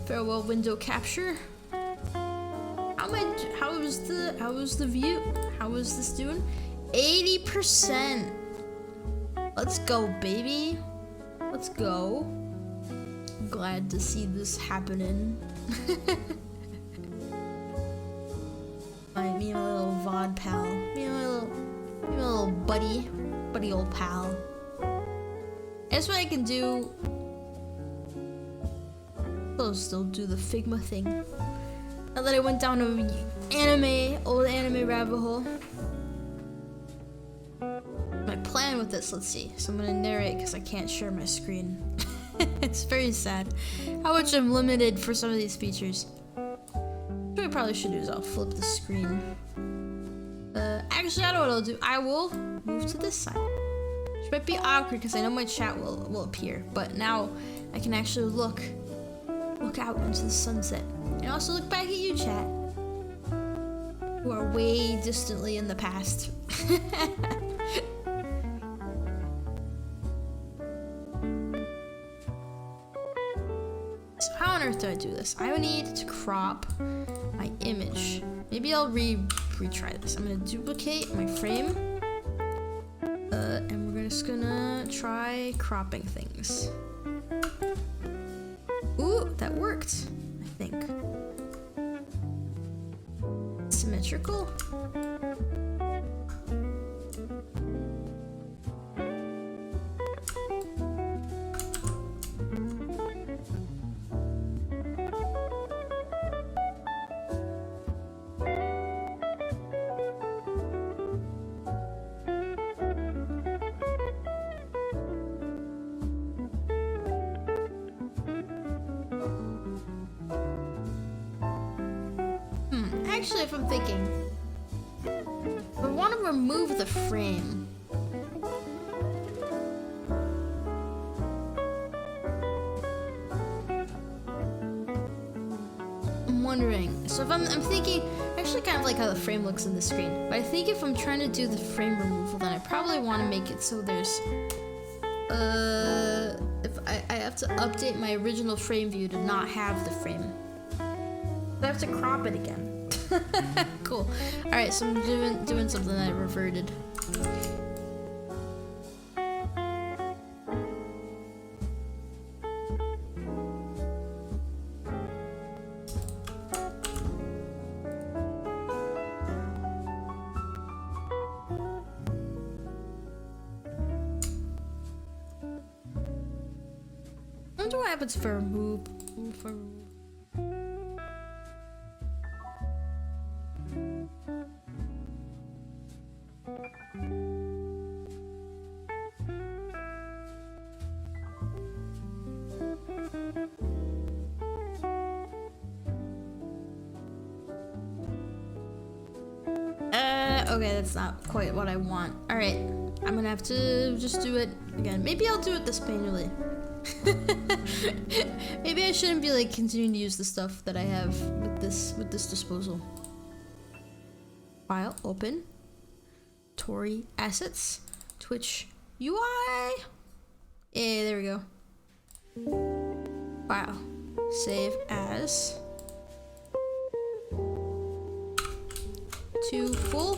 Farewell window capture. How was the view? How was this doing? 80%. Let's go, baby. Let's go. I'm glad to see this happening. Me and my little VOD pal. Me and my little buddy old pal. That's what I can do. I'll still do the Figma thing. Now that I went down a old anime rabbit hole. My plan with this, let's see. So I'm gonna narrate because I can't share my screen. It's very sad how much I'm limited for some of these features. What I probably should do is I'll flip the screen. Actually, I know what I'll do. I will move to this side. Which might be awkward because I know my chat will appear, but now I can actually look out into the sunset. And also look back at you, chat, who are way distantly in the past. So how on earth do I do this? I would need to crop my image. Maybe I'll retry this. I'm gonna duplicate my frame. And we're just gonna try cropping things. Ooh, that worked, I think. Symmetrical. actually, if I'm thinking, I want to remove the frame. I'm wondering. So if I'm thinking, I actually kind of like how the frame looks in the screen. But I think if I'm trying to do the frame removal, then I probably want to make it so there's, if I have to update my original frame view to not have the frame. I have to crop it again. Cool. All right, so I'm doing something that I reverted. I wonder what happens for remove. Okay, that's not quite what I want. All right, I'm gonna have to just do it again. Maybe I'll do it this manually. Maybe I shouldn't be like continuing to use the stuff that I have with this disposal. File, open, Tori assets, Twitch UI. Yeah, there we go. File, save as to full.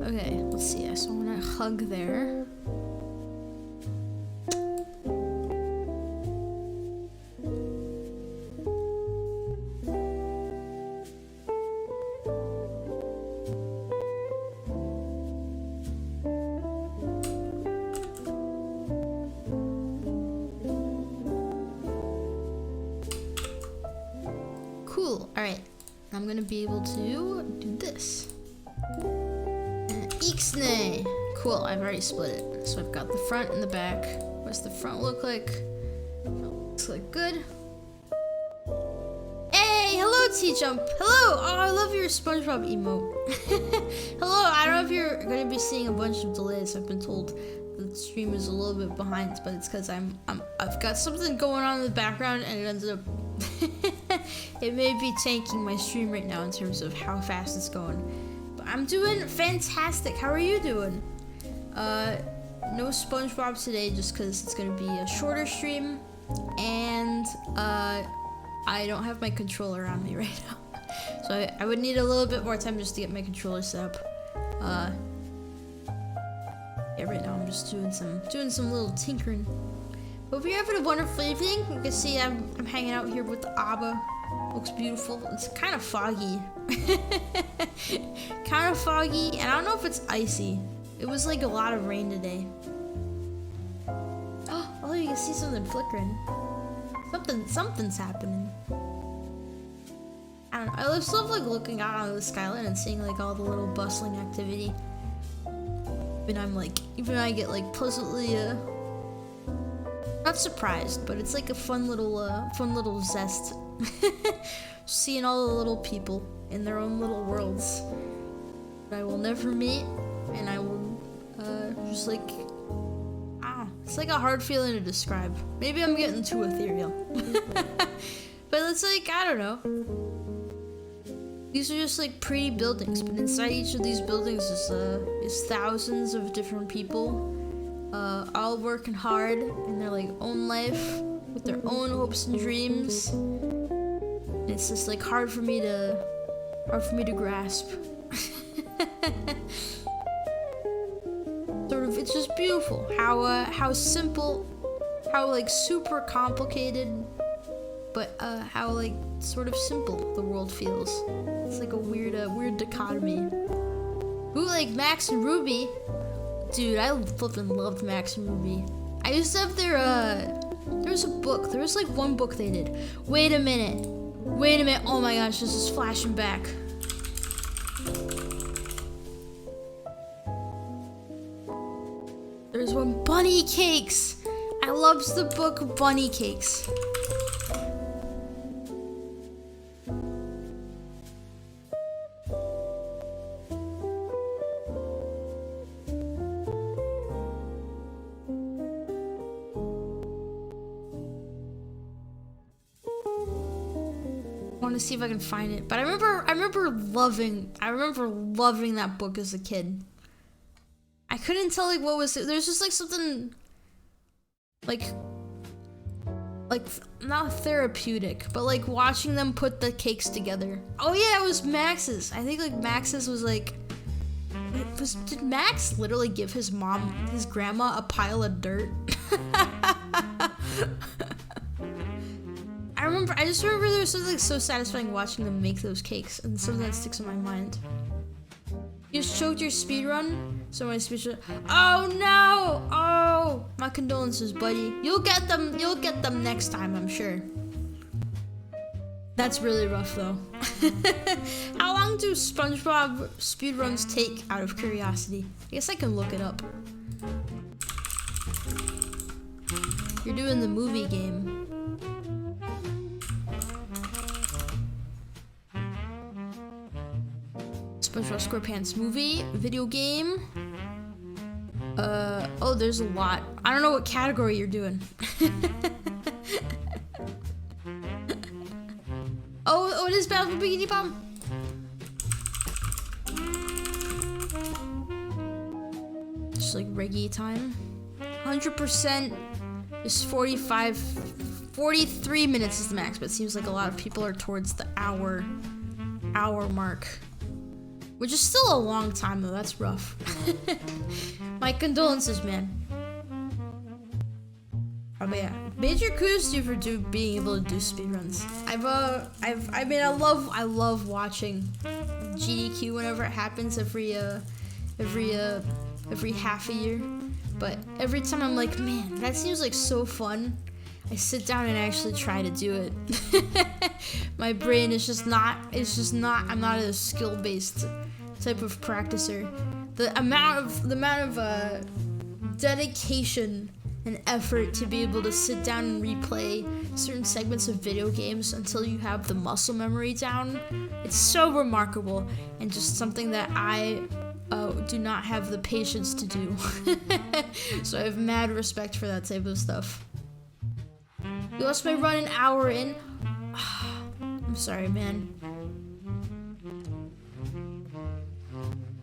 Okay, let's see. So I'm gonna hug there. Cool. All right, I'm gonna be able to do this. Ixnay. Cool, I've already split it. So I've got the front and the back. What's the front look like? Looks like good. Hey, hello T-Jump. Hello. Oh, I love your SpongeBob emote. Hello. I don't know if you're going to be seeing a bunch of delays. I've been told the stream is a little bit behind, but it's because I've got something going on in the background, and it ended up it may be tanking my stream right now in terms of how fast it's going. I'm doing fantastic. How are you doing? No SpongeBob today just because it's going to be a shorter stream, and I don't have my controller on me right now. So I would need a little bit more time just to get my controller set up. Yeah, right now I'm just doing some little tinkering. Hope you're having a wonderful evening. You can see I'm hanging out here with the Abba. Looks beautiful. It's kind of foggy. Kind of foggy, and I don't know if it's icy. It was like a lot of rain today. Oh, you can see something flickering. Something's happening. I don't know. I just love like looking out on the skyline and seeing like all the little bustling activity. Even I get like pleasantly not surprised, but it's like a fun little zest. Seeing all the little people in their own little worlds that I will never meet, and I will just like, it's like a hard feeling to describe. Maybe I'm getting too ethereal. But it's like, I don't know. These are just like pretty buildings, but inside each of these buildings is thousands of different people, all working hard in their like own life with their own hopes and dreams. And it's just like hard for me to grasp. Sort of, it's just beautiful how simple, how like super complicated, but how like sort of simple the world feels. It's like a weird dichotomy. Ooh, like Max and Ruby. Dude, I flippin' loved Max and Ruby. I used to have There was a book. There was like one book they did. Wait a minute. Wait a minute. Oh my gosh, this is flashing back. There's one bunny cakes. I loved the book Bunny Cakes. I want to see if I can find it, but I remember loving that book as a kid. I couldn't tell like what was it. There's just like something like not therapeutic, but like watching them put the cakes together. Oh yeah, it was Max's. I think like Max's was like, did Max literally give his grandma a pile of dirt? I just remember there was something like so satisfying watching them make those cakes, and something that sticks in my mind. You just choked your speedrun? So my speedrun. Oh no! Oh, my condolences, buddy. You'll get them next time, I'm sure. That's really rough though. How long do SpongeBob speedruns take, out of curiosity? I guess I can look it up. You're doing the movie game. SpongeBob SquarePants movie, video game. Oh, there's a lot. I don't know what category you're doing. Oh, it is Battle for Bikini Bottom. Just like reggae time. 100% is 43 minutes is the max, but it seems like a lot of people are towards the hour mark. Which is still a long time though, that's rough. My condolences, man. Oh but yeah, major kudos to you for being able to do speedruns. I love watching GDQ whenever it happens every half a year. But every time I'm like, man, that seems like so fun. I sit down and actually try to do it. My brain is just not, I'm not a skill-based type of practicer. The amount of dedication and effort to be able to sit down and replay certain segments of video games until you have the muscle memory down, it's so remarkable, and just something that I do not have the patience to do. So I have mad respect for that type of stuff. You lost my run an hour in. I'm sorry, man.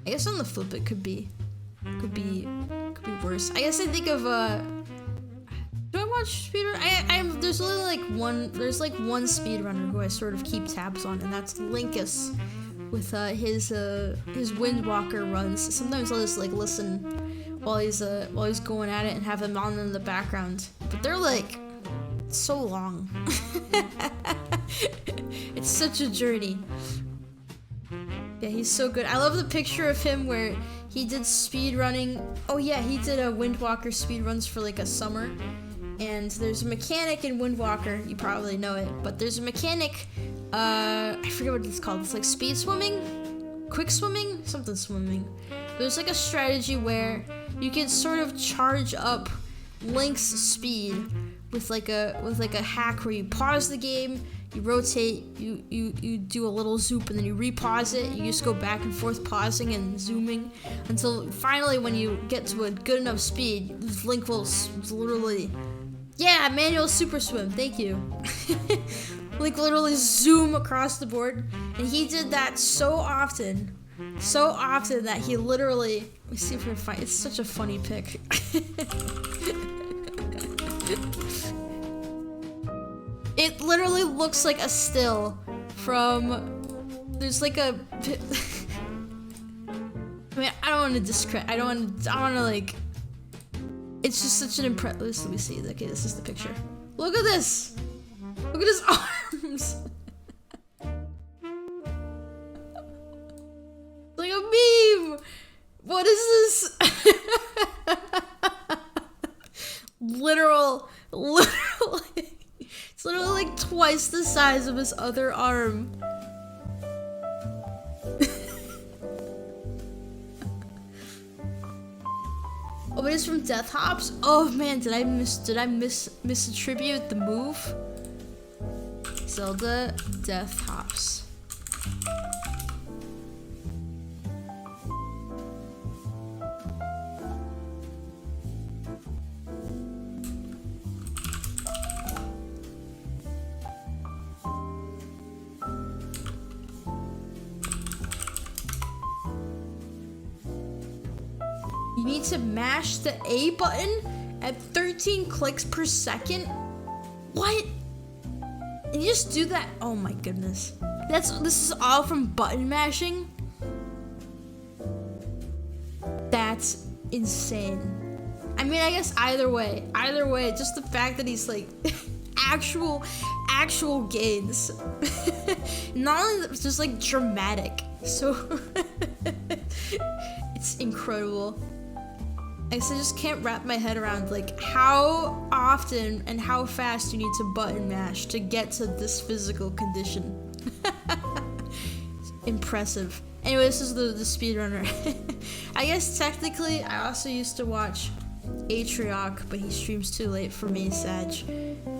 I guess on the flip it could be worse. I guess I think of do I watch speedrun? There's literally one speedrunner who I sort of keep tabs on, and that's Linkus with his Windwalker runs. Sometimes I'll just like listen while he's going at it and have them on in the background. But they're like so long. It's such a journey. Yeah, he's so good. I love the picture of him where he did speedrunning. Oh yeah, he did a Windwalker speedruns for like a summer. And there's a mechanic in Windwalker, you probably know it, but there's a mechanic, I forget what it's called. It's like speed swimming? Quick swimming? Something swimming. There's like a strategy where you can sort of charge up Link's speed with like a hack where you pause the game, you rotate, you do a little zoop, and then you repause it. You just go back and forth pausing and zooming until finally when you get to a good enough speed, Link will literally, yeah, manual super swim, thank you. Link literally zoom across the board, and he did that so often that he literally, let me see if I can find, it's such a funny pic. It literally looks like a still from, there's like a, I mean, I don't want to discredit, I don't want to like, it's just such an impressive, let me see, okay, this is the picture. Look at this! Look at his arms! Like a meme! What is this? literal, it's literally like twice the size of his other arm. Oh, but it's from Death Hops? Oh man, did I misattribute the move? Zelda Death Hops. You need to mash the A button at 13 clicks per second? What? And you just do that? Oh my goodness. This is all from button mashing? That's insane. I mean, I guess either way, just the fact that he's like actual gains. Not only that, it's just like dramatic. So it's incredible. I just can't wrap my head around like how often and how fast you need to button mash to get to this physical condition. Impressive. Anyway, this is the speedrunner. I guess technically I also used to watch Atrioc, but he streams too late for me, Sag.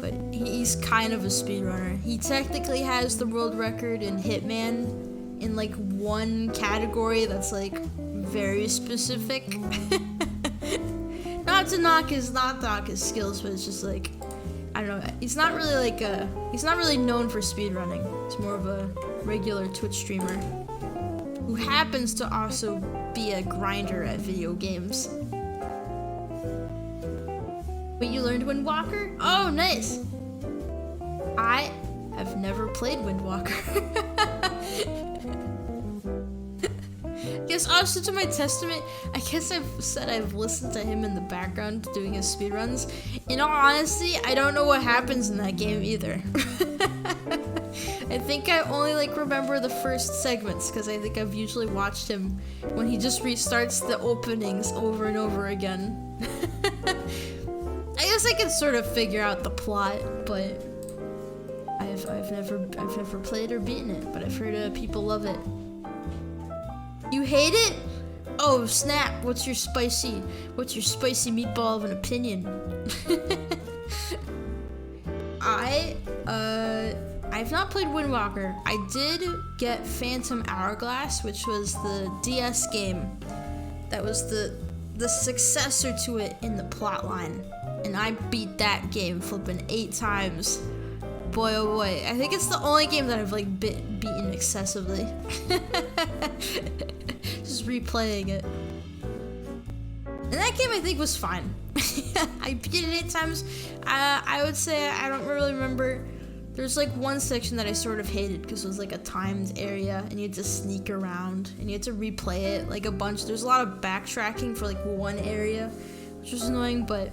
But he's kind of a speedrunner. He technically has the world record in Hitman in like one category that's like very specific. Not to knock his skills, but it's just like, I don't know. He's not really known for speedrunning. He's more of a regular Twitch streamer who happens to also be a grinder at video games. Wait, you learned Windwalker? Oh, nice. I have never played Windwalker. Yes, also to my testament, I guess I've said I've listened to him in the background doing his speedruns. In all honesty, I don't know what happens in that game either. I think I only like remember the first segments because I think I've usually watched him when he just restarts the openings over and over again. I guess I can sort of figure out the plot, but I've never played or beaten it, but I've heard people love it. You hate it? Oh snap! What's your spicy meatball of an opinion? I've not played Windwalker. I did get Phantom Hourglass, which was the DS game. That was the successor to it in the plotline, and I beat that game flipping 8 times. Boy, oh boy. I think it's the only game that I've like beaten excessively. Just replaying it. And that game I think was fine. I beat it 8 times. I would say I don't really remember. There's like one section that I sort of hated because it was like a timed area and you had to sneak around and you had to replay it like a bunch. There's a lot of backtracking for like one area, which was annoying, but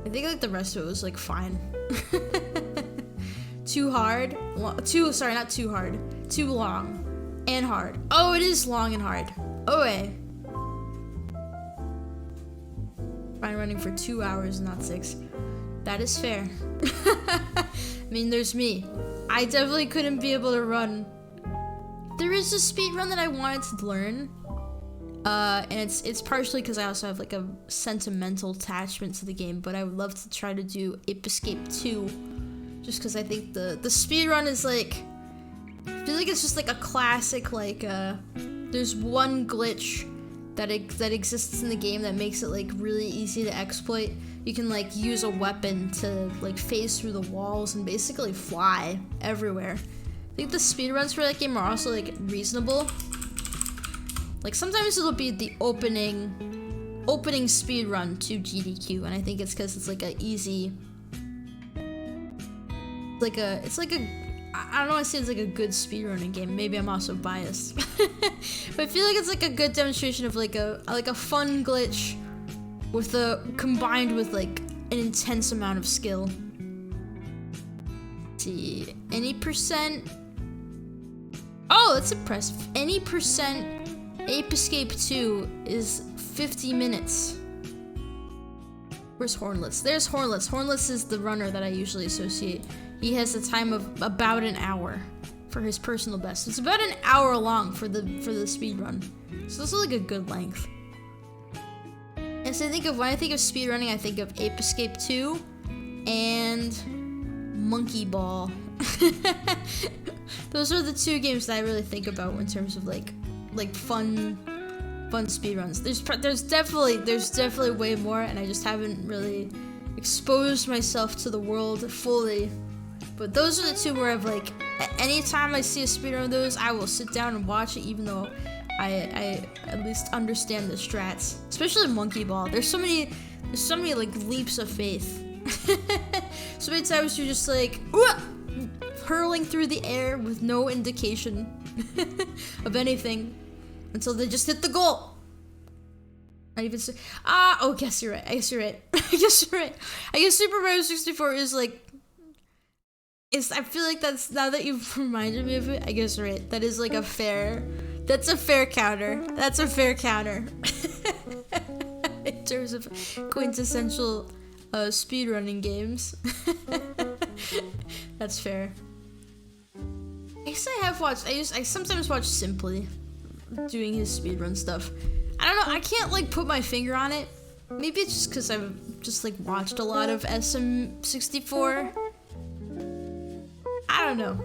I think like the rest of it was like fine. Too hard? Sorry, not too hard. Too long and hard. Oh, it is long and hard. Oh, wait. Fine running for 2 hours, not 6. That is fair. I mean, there's me. I definitely couldn't be able to run. There is a speed run that I wanted to learn. And it's partially because I also have like a sentimental attachment to the game, but I would love to try to do Ape Escape 2. Just because I think the speedrun is like, I feel like it's just like a classic, like, there's one glitch that exists in the game that makes it like really easy to exploit. You can like use a weapon to like phase through the walls and basically fly everywhere. I think the speedruns for that game are also like reasonable. Like sometimes it'll be the opening speedrun to GDQ, and I think it's because it's like a easy, I don't want to say it's like a good speedrunning game. Maybe I'm also biased, but I feel like it's like a good demonstration of like a fun glitch with combined with like an intense amount of skill. Let's see, any percent. Oh, that's impressive. Any percent Ape Escape 2 is 50 minutes. Where's Hornlets? There's Hornlets. Hornlets is the runner that I usually associate. He has a time of about an hour for his personal best. It's about an hour long for the speed run. So this is like a good length. And so when I think of speedrunning, I think of Ape Escape 2 and Monkey Ball. Those are the two games that I really think about in terms of like fun speedruns. There's definitely way more, and I just haven't really exposed myself to the world fully. But those are the two where I've like, anytime I see a speedrun of those, I will sit down and watch it, even though I at least understand the strats. Especially Monkey Ball. There's so many like leaps of faith. So many times you're just like hurling through the air with no indication of anything until they just hit the goal. Not even say, oh, guess you're right. I guess Super Mario 64 is like, I feel like that's, now that you've reminded me of it, I guess you're right. That is like that's a fair counter. That's a fair counter. In terms of quintessential speedrunning games. That's fair. I guess I have watched, I sometimes watch Simply doing his speedrun stuff. I don't know, I can't like put my finger on it. Maybe it's just because I've just like watched a lot of SM64. I don't know.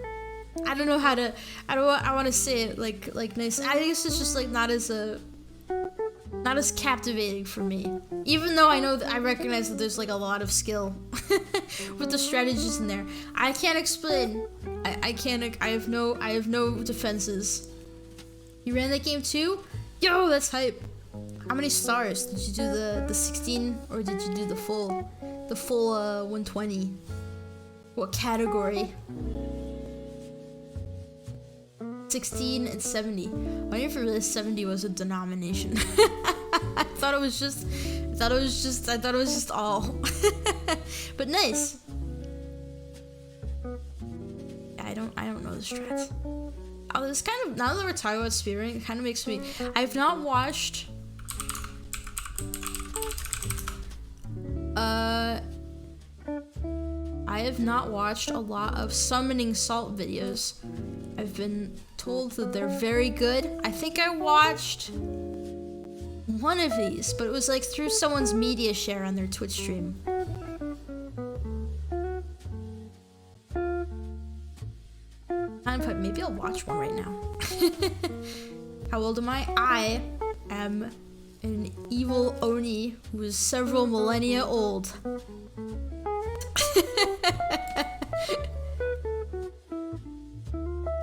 I don't know how to, I want to say it like nice. I guess it's just like not as captivating for me. Even though I know that I recognize that there's like a lot of skill with the strategies in there. I can't explain. I have no defenses. You ran that game too? Yo, that's hype. How many stars? Did you do the 16 or did you do the full 120? What category? 16 and 70. I wonder if you realized 70 was a denomination. I thought it was just all. But nice. I don't know the strats. Oh, this kind of, now that we're talking about speedrunning, it kind of makes me, I've not watched a lot of SummoningSalt videos. I've been told that they're very good. I think I watched one of these, but it was like through someone's media share on their Twitch stream. Maybe I'll watch one right now. How old am I? I am an evil Oni who is several millennia old. I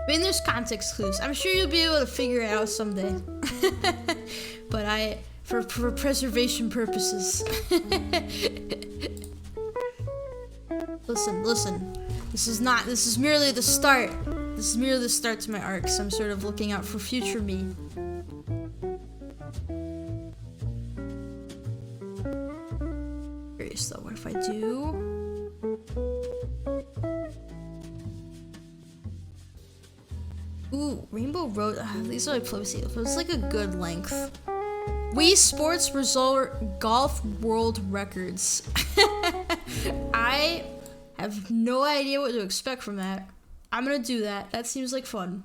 mean, there's context clues. I'm sure you'll be able to figure it out someday. But for preservation purposes. Listen. This is merely the start. This is merely the start to my arc, so I'm sort of looking out for future me. Curious though, what if I do? Ooh, Rainbow Road. These are like Floaty. It's like a good length. Wii Sports Resort Golf World Records. I have no idea what to expect from that. I'm gonna do that. That seems like fun.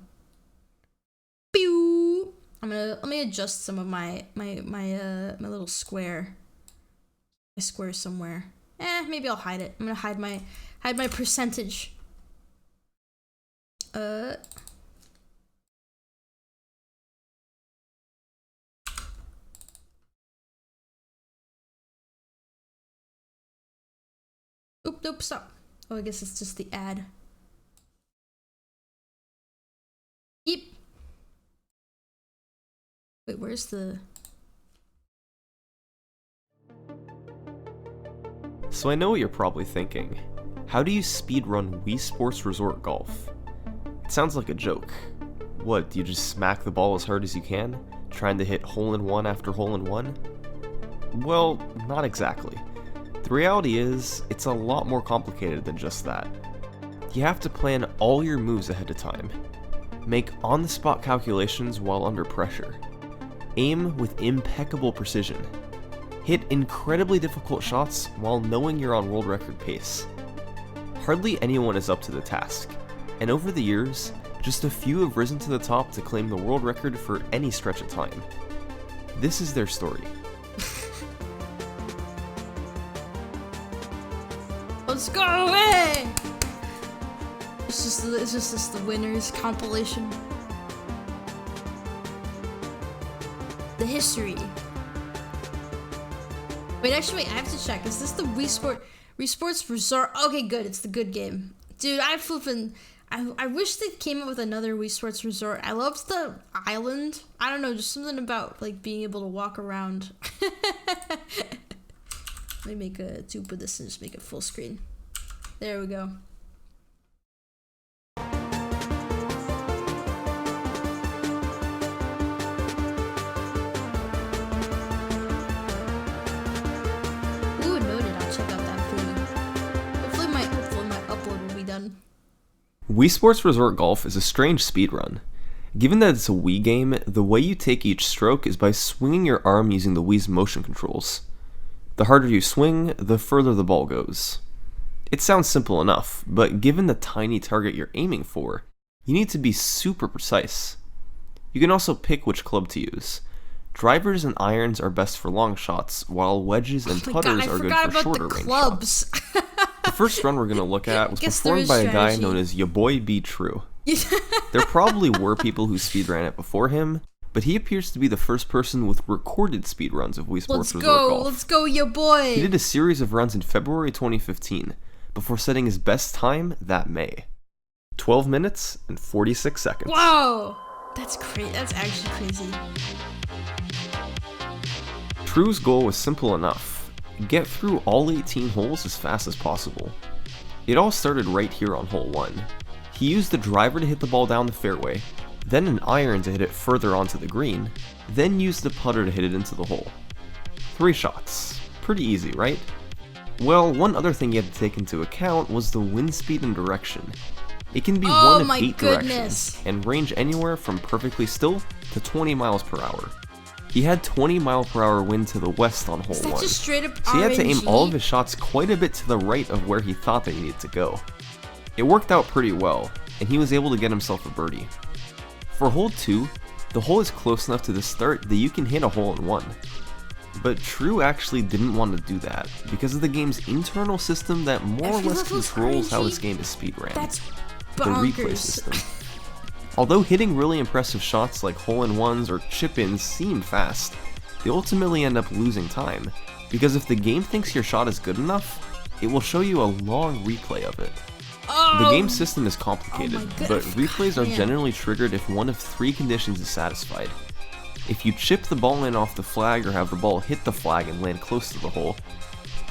Pew! Let me adjust some of my little square. My square somewhere. Maybe I'll hide it. I'm gonna hide my percentage. Oop, nope, stop. Oh, I guess it's just the ad. Yep. Wait, where's the... So I know what you're probably thinking. How do you speedrun Wii Sports Resort Golf? It sounds like a joke. What, do you just smack the ball as hard as you can, trying to hit hole-in-one after hole-in-one? Well, not exactly. The reality is, it's a lot more complicated than just that. You have to plan all your moves ahead of time, make on-the-spot calculations while under pressure, aim with impeccable precision, Hit incredibly difficult shots while knowing you're on world record pace. Hardly anyone is up to the task, and over the years, just a few have risen to the top to claim the world record for any stretch of time. This is their story. Let's go away! It's just the winners compilation. The history. Wait, actually, I have to check. Is this the Wii Sports Resort? Okay, good. It's the good game. Dude, I wish they came up with another Wii Sports Resort. I loved the island. I don't know, just something about like being able to walk around. Let me put this and just make it full screen. There we go. Ooh, noted. I'll check out that video. Hopefully my upload will be done. Wii Sports Resort Golf is a strange speedrun. Given that it's a Wii game, the way you take each stroke is by swinging your arm using the Wii's motion controls. The harder you swing, the further the ball goes. It sounds simple enough, but given the tiny target you're aiming for, you need to be super precise. You can also pick which club to use. Drivers and irons are best for long shots, while wedges and putters are good for shorter range shots. The first run we're going to look at was performed by a guy known as Ya Boy Be True. There probably were people who speedran it before him, but he appears to be the first person with recorded speedruns of Wii Sports Resort Golf. Let's go, ya boy! He did a series of runs in February 2015, before setting his best time that May. 12 minutes and 46 seconds. Wow! That's crazy. That's actually crazy. True's goal was simple enough. Get through all 18 holes as fast as possible. It all started right here on hole 1. He used the driver to hit the ball down the fairway, then an iron to hit it further onto the green, then used the putter to hit it into the hole. 3 shots. Pretty easy, right? Well, one other thing you had to take into account was the wind speed and direction. It can be one of 8 directions, and range anywhere from perfectly still to 20 miles per hour. He had 20 mile per hour wind to the west on hole 1, just straight up so he had to aim RNG? all of his shots quite a bit to the right of where he thought they needed to go. It worked out pretty well, and he was able to get himself a birdie. For hole 2, the hole is close enough to the start that you can hit a hole-in-one. But True actually didn't want to do that, because of the game's internal system that more or less controls how this game is speedran. That's The replay system. Although hitting really impressive shots like hole-in-ones or chip-ins seem fast, they ultimately end up losing time, because if the game thinks your shot is good enough, it will show you a long replay of it. The game system is complicated, but replays are generally triggered if one of 3 conditions is satisfied. If you chip the ball in off the flag or have the ball hit the flag and land close to the hole,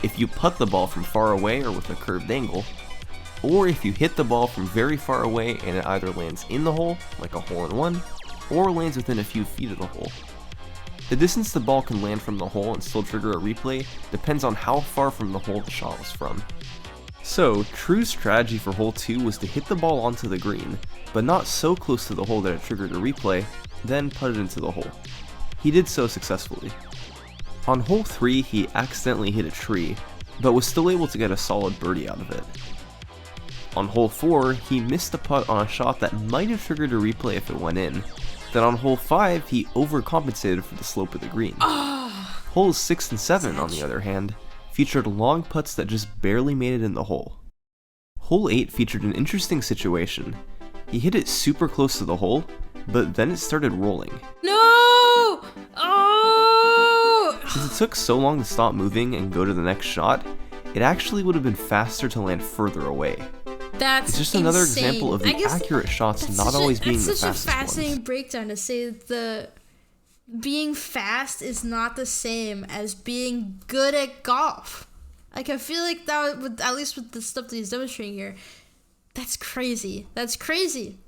if you putt the ball from far away or with a curved angle, or if you hit the ball from very far away and it either lands in the hole, like a hole-in-one, or lands within a few feet of the hole. The distance the ball can land from the hole and still trigger a replay depends on how far from the hole the shot was from. So, True's strategy for hole 2 was to hit the ball onto the green, but not so close to the hole that it triggered a replay, then put it into the hole. He did so successfully. On hole 3, he accidentally hit a tree, but was still able to get a solid birdie out of it. On hole 4, he missed a putt on a shot that might have triggered a replay if it went in. Then on hole 5, he overcompensated for the slope of the green. Holes 6 and 7, on the other hand, featured long putts that just barely made it in the hole. Hole 8 featured an interesting situation. He hit it super close to the hole, but then it started rolling. No! Oh! Since it took so long to stop moving and go to the next shot, it actually would have been faster to land further away. That's It's just another insane. example of the accurate shots not always being the That's such a fastest fascinating ones. breakdown to say the being fast is not the same as being good at golf. Like, I feel like that would, at least with the stuff that he's demonstrating here, that's crazy. That's crazy.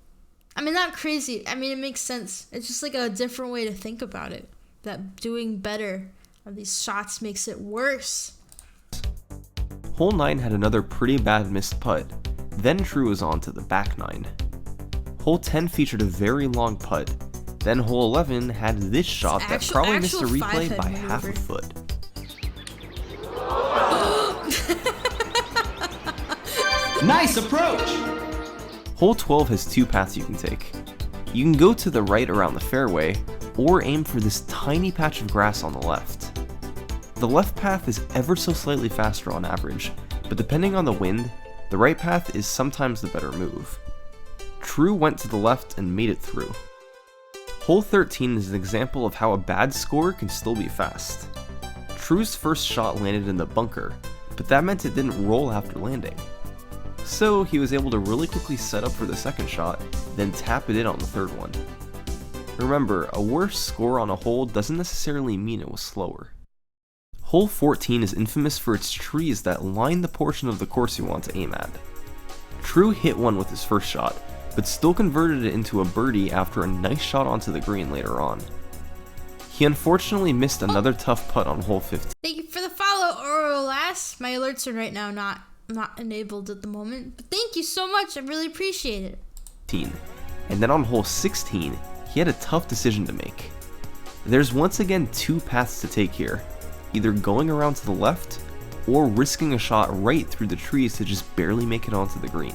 I mean, not crazy. I mean, it makes sense. It's just like a different way to think about it. That doing better on these shots makes it worse. Hole 9 had another pretty bad missed putt, then True was on to the back 9. Hole 10 featured a very long putt, then hole 11 had this shot that probably missed a replay by half a foot. Nice approach! Hole 12 has two paths you can take. You can go to the right around the fairway, or aim for this tiny patch of grass on the left. The left path is ever so slightly faster on average, but depending on the wind, the right path is sometimes the better move. True went to the left and made it through. Hole 13 is an example of how a bad score can still be fast. True's first shot landed in the bunker, but that meant it didn't roll after landing. So he was able to really quickly set up for the second shot, then tap it in on the third one. Remember, a worse score on a hole doesn't necessarily mean it was slower. Hole 14 is infamous for its trees that line the portion of the course you want to aim at. True hit one with his first shot, but still converted it into a birdie after a nice shot onto the green later on. He unfortunately missed another tough putt on hole 15. Thank you for the follow, Orlas. My alerts are right now not enabled at the moment, but thank you so much. I really appreciate it. And then on hole 16, he had a tough decision to make. There's once again two paths to take here, either going around to the left or risking a shot right through the trees to just barely make it onto the green.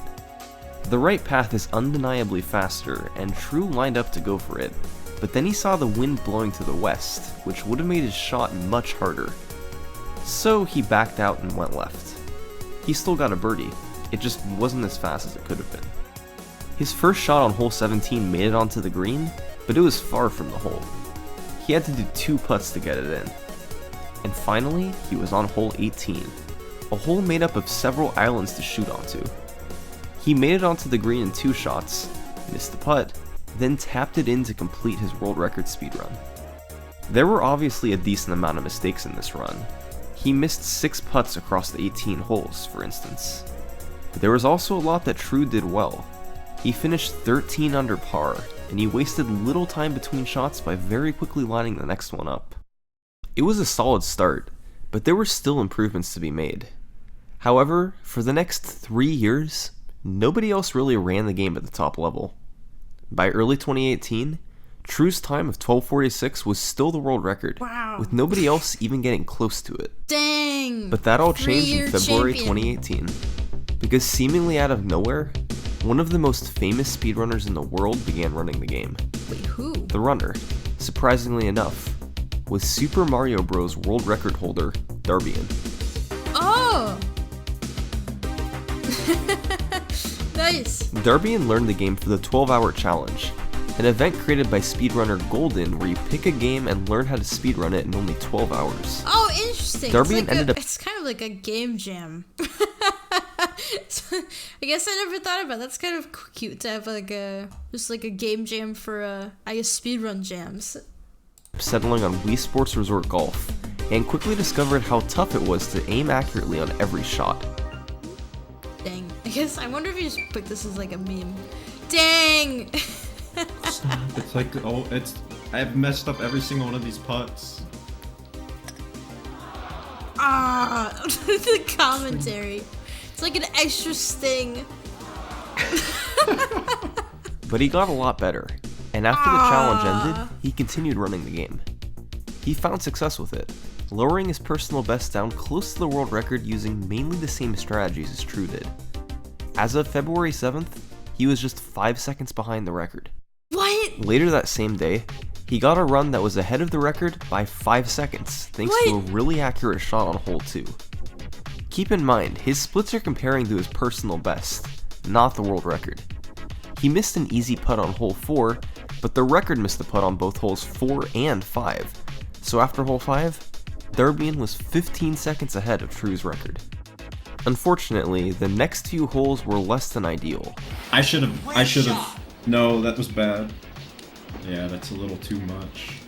The right path is undeniably faster, and True lined up to go for it, but then he saw the wind blowing to the west, which would have made his shot much harder. So he backed out and went left. He still got a birdie, it just wasn't as fast as it could have been. His first shot on hole 17 made it onto the green, but it was far from the hole. He had to do two putts to get it in. And finally, he was on hole 18, a hole made up of several islands to shoot onto. He made it onto the green in two shots, missed the putt, then tapped it in to complete his world record speedrun. There were obviously a decent amount of mistakes in this run. He missed 6 putts across the 18 holes, for instance. But there was also a lot that True did well. He finished 13 under par, and he wasted little time between shots by very quickly lining the next one up. It was a solid start, but there were still improvements to be made. However, for the next 3 years, nobody else really ran the game at the top level. By early 2018, True's time of 12:46 was still the world record, Wow. with nobody else even getting close to it. Dang. But that all changed in 3-year February champion. 2018, because seemingly out of nowhere, one of the most famous speedrunners in the world began running the game. Wait, who? The runner, surprisingly enough, was Super Mario Bros. World record holder, Darbian. Oh! Nice. Darbian learned the game for the 12-hour challenge, an event created by speedrunner Golden where you pick a game and learn how to speedrun it in only 12 hours. Oh, interesting. Darbian ended up- It's kind of like a game jam. I guess I never thought about it. That's kind of cute to have like a game jam for I guess speedrun jams. Settling on Wii Sports Resort Golf, and quickly discovered how tough it was to aim accurately on every shot. Dang. I guess I wonder if you just put this as like a meme. Dang. It's like, oh, I've messed up every single one of these putts. Ah, the commentary. It's like an extra sting. But he got a lot better, and after the challenge ended, he continued running the game. He found success with it, lowering his personal best down close to the world record using mainly the same strategies as True did. As of February 7th, he was just 5 seconds behind the record. What? Later that same day, he got a run that was ahead of the record by 5 seconds thanks to a really accurate shot on hole 2. Keep in mind, his splits are comparing to his personal best, not the world record. He missed an easy putt on hole 4, but the record missed a putt on both holes 4 and 5. So after hole 5, Darbian was 15 seconds ahead of True's record. Unfortunately, the next few holes were less than ideal. I should have. No, that was bad. Yeah, that's a little too much.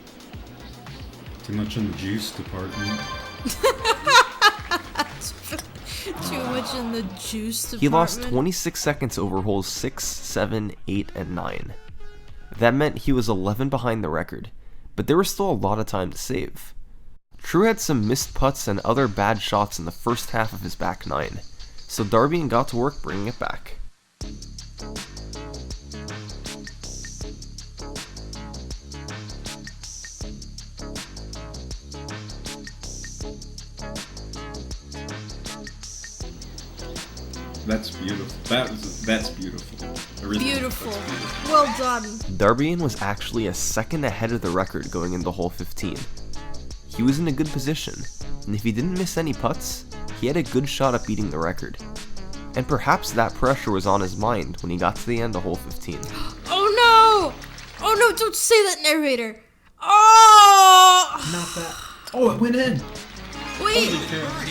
Too much in the juice department. Too much in the juice department. He lost 26 seconds over holes 6, 7, 8, and 9. That meant he was 11 behind the record, but there was still a lot of time to save. True had some missed putts and other bad shots in the first half of his back 9, so Darbian got to work bringing it back. That's beautiful. That's beautiful. I really think Beautiful. that's beautiful. Well done. Darbian was actually a second ahead of the record going into hole 15. He was in a good position, and if he didn't miss any putts, he had a good shot at beating the record. And perhaps that pressure was on his mind when he got to the end of hole 15. Oh no! Oh no, don't say that, narrator! Oh! Not that. Oh, it went in. Wait, Holy cow.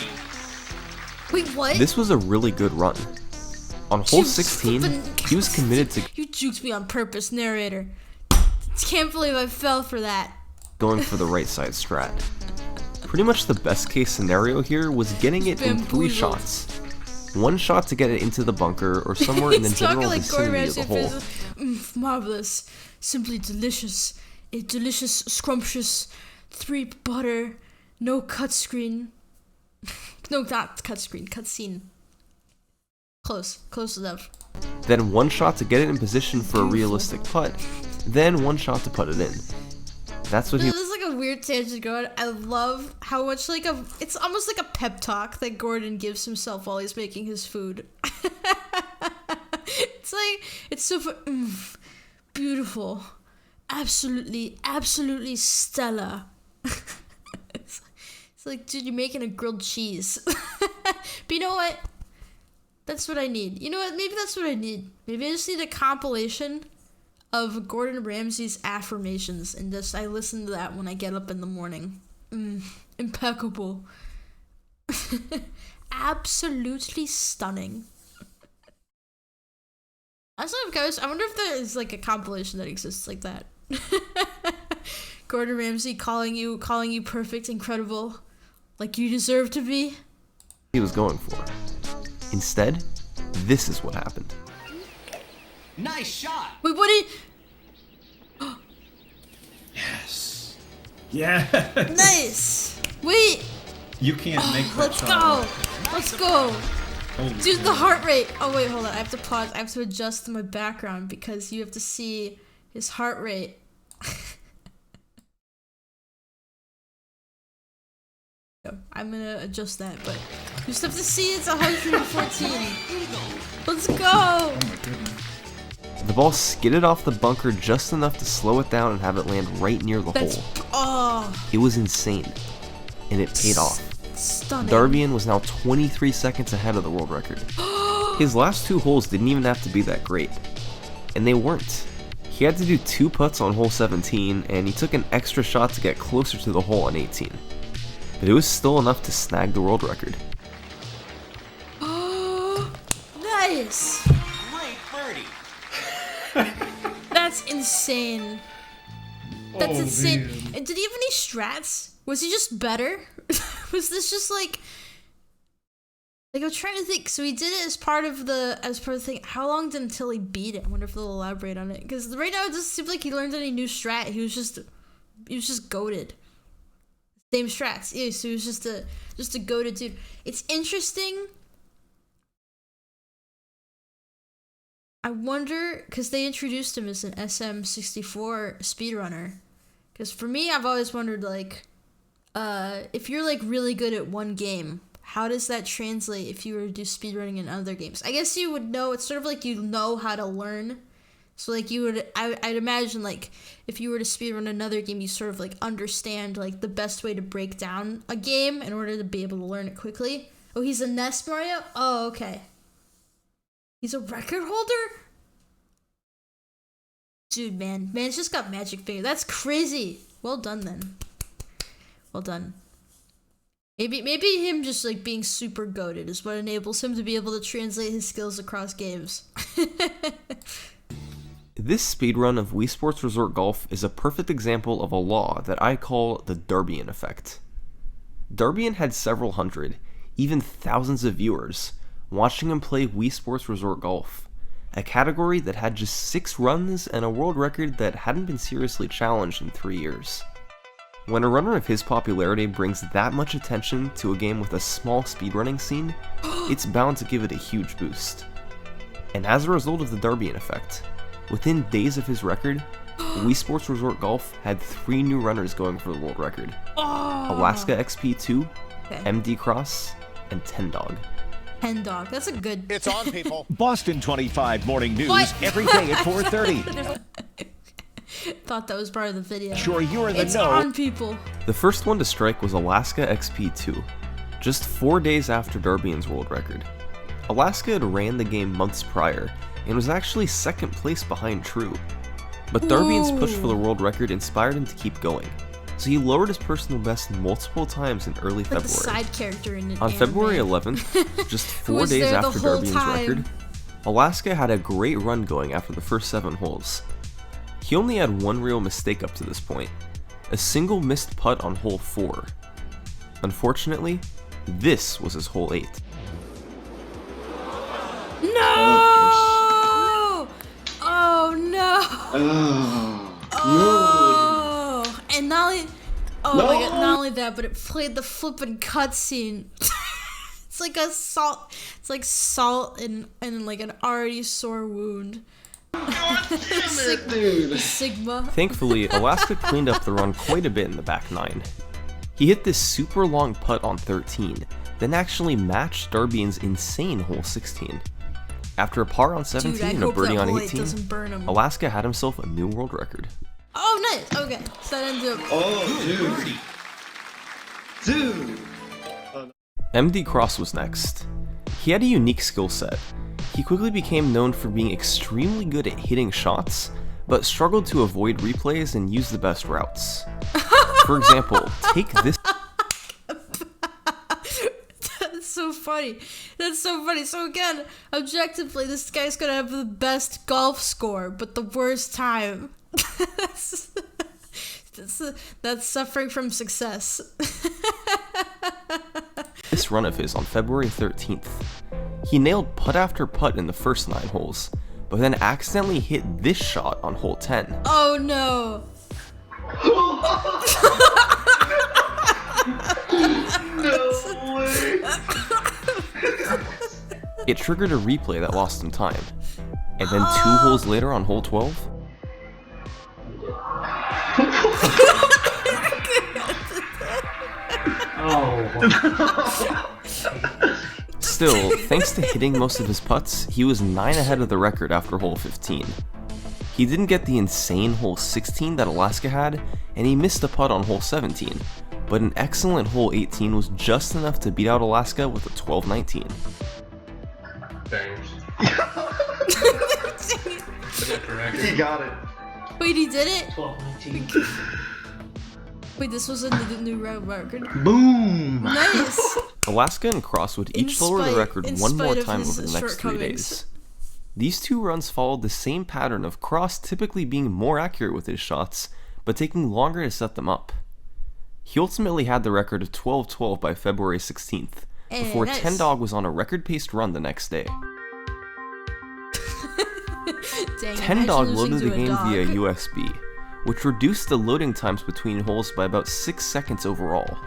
wait, what? This was a really good run. On hole You 16, flippin'- he was committed to You juked me on purpose, narrator. Can't believe I fell for that. going for the right side strat. Pretty much the best case scenario here was getting it in 3 Bamboozled. shots. One shot to get it into the bunker or somewhere in the He's talking general like Gordon vicinity of the Ramsay. hole. Marvelous, simply delicious, a delicious, scrumptious, 3 butter, no cut screen. No, not cut screen, cut scene. Close enough. Then one shot to get it in position for a realistic putt. Then one shot to put it in. That's what he This is like a weird tangent going. I love how much like it's almost like a pep talk that Gordon gives himself while he's making his food. It's so beautiful, absolutely stellar. It's like, dude, you're making a grilled cheese. But you know what? That's what I need. You know what? Maybe that's what I need. Maybe I just need a compilation of Gordon Ramsay's affirmations, and just I listen to that when I get up in the morning. Impeccable. Absolutely stunning. I wonder if there is like a compilation that exists like that. Gordon Ramsay calling you perfect, incredible, like you deserve to be. was going for. Instead, this is what happened. Nice shot. Wait, what did? Yes. Yeah. Nice. Wait. You can't make that Let's shot. go. Let's go. Holy Dude, cow. the heart rate. Oh wait, hold on. I have to pause. I have to adjust my background because you have to see his heart rate. I'm gonna adjust that, but you just have to see it's 114. Let's go. Oh my goodness. The ball skidded off the bunker just enough to slow it down and have it land right near the That's hole. It was insane, and it paid off. Stunning. Darbian was now 23 seconds ahead of the world record. His last 2 holes didn't even have to be that great, and they weren't. He had to do 2 putts on hole 17, and he took an extra shot to get closer to the hole on 18. But it was still enough to snag the world record. Nice. Great birdie. That's insane. That's Oh, insane. man. And did he have any strats? Was he just better? Was this just like I'm trying to think. So he did it as part of the thing. How long did until he beat it? I wonder if they'll elaborate on it. Because right now it doesn't seem like he learned any new strat. He was just goated. Same strats. Yeah, so he was just a goated dude. It's interesting. I wonder, because they introduced him as an SM64 speedrunner. Because for me, I've always wondered, like, if you're, like, really good at one game, how does that translate if you were to do speedrunning in other games? I guess you would know, it's sort of like you know how to learn. So, like, I'd imagine, like, if you were to speedrun another game, you sort of, like, understand, like, the best way to break down a game in order to be able to learn it quickly. Oh, he's a Nest Mario? Oh, okay. He's a record holder? Dude, man's just got magic fingers. That's crazy. Well done, then. Well done. Maybe him just, like, being super goated is what enables him to be able to translate his skills across games. This speedrun of Wii Sports Resort Golf is a perfect example of a law that I call the Darbian effect. Darbian had several hundred, even thousands of viewers, watching him play Wii Sports Resort Golf, a category that had just 6 runs and a world record that hadn't been seriously challenged in 3 years. When a runner of his popularity brings that much attention to a game with a small speedrunning scene, it's bound to give it a huge boost. And as a result of the Darbian effect, within days of his record, Wii Sports Resort Golf had 3 new runners going for the world record. Alaska XP2, Okay. MD Cross, and 10 Dog. Hen dog. That's a good. It's on, people. Boston 25 morning news What? every day at 4:30. Thought that was part of the video. Sure, you're in the It's know. on, people. The first one to strike was Alaska XP2, just 4 days after Darbian's world record. Alaska had ran the game months prior, and was actually second place behind True. But Darbian's push for the world record inspired him to keep going, so he lowered his personal best multiple times in early Like the February. side character in an On anime. February 11th, just 4 was days there the after whole Darbian's time. record, Alaska had a great run going after the first 7 holes. He only had one real mistake up to this point, a single missed putt on hole 4. Unfortunately, this was his hole 8. No! Oh no! Oh! And not only, oh my god, not only that, but it played the flippin' cutscene. It's like a salt. It's like salt in like an already sore wound. Sigma. Thankfully, Alaska cleaned up the run quite a bit in the back 9. He hit this super long putt on 13, then actually matched Darbian's insane hole 16. After a par on 17 Dude, I and a hope birdie that on hole 8 18, doesn't burn him. Alaska had himself a new world record. Oh, nice. Okay, so that ended up. Oh, dude. MD Cross was next. He had a unique skill set. He quickly became known for being extremely good at hitting shots, but struggled to avoid replays and use the best routes. For example, take this. That's so funny. That's so funny. So again, objectively, this guy's gonna have the best golf score, but the worst time. That's suffering from success. This run of his on February 13th. He nailed putt after putt in the first 9 holes, but then accidentally hit this shot on hole 10. Oh no. No way. It triggered a replay that lost him time. And then 2 holes later on hole 12, still, thanks to hitting most of his putts, he was 9 ahead of the record after hole 15. He didn't get the insane hole 16 that Alaska had, and he missed a putt on hole 17, but an excellent hole 18 was just enough to beat out Alaska with a 12-19. He got it. Wait, he did it? Wait, this was a new record? Boom. Nice! Alaska and Cross would each lower the record one more time over the next 3 days. These 2 runs followed the same pattern of Cross typically being more accurate with his shots, but taking longer to set them up. He ultimately had the record of 12-12 by February 16th, before nice. 10 Dog was on a record-paced run the next day. Dang, 10 Dog imagine loaded losing the to a game dog. via USB, which reduced the loading times between holes by about 6 seconds overall.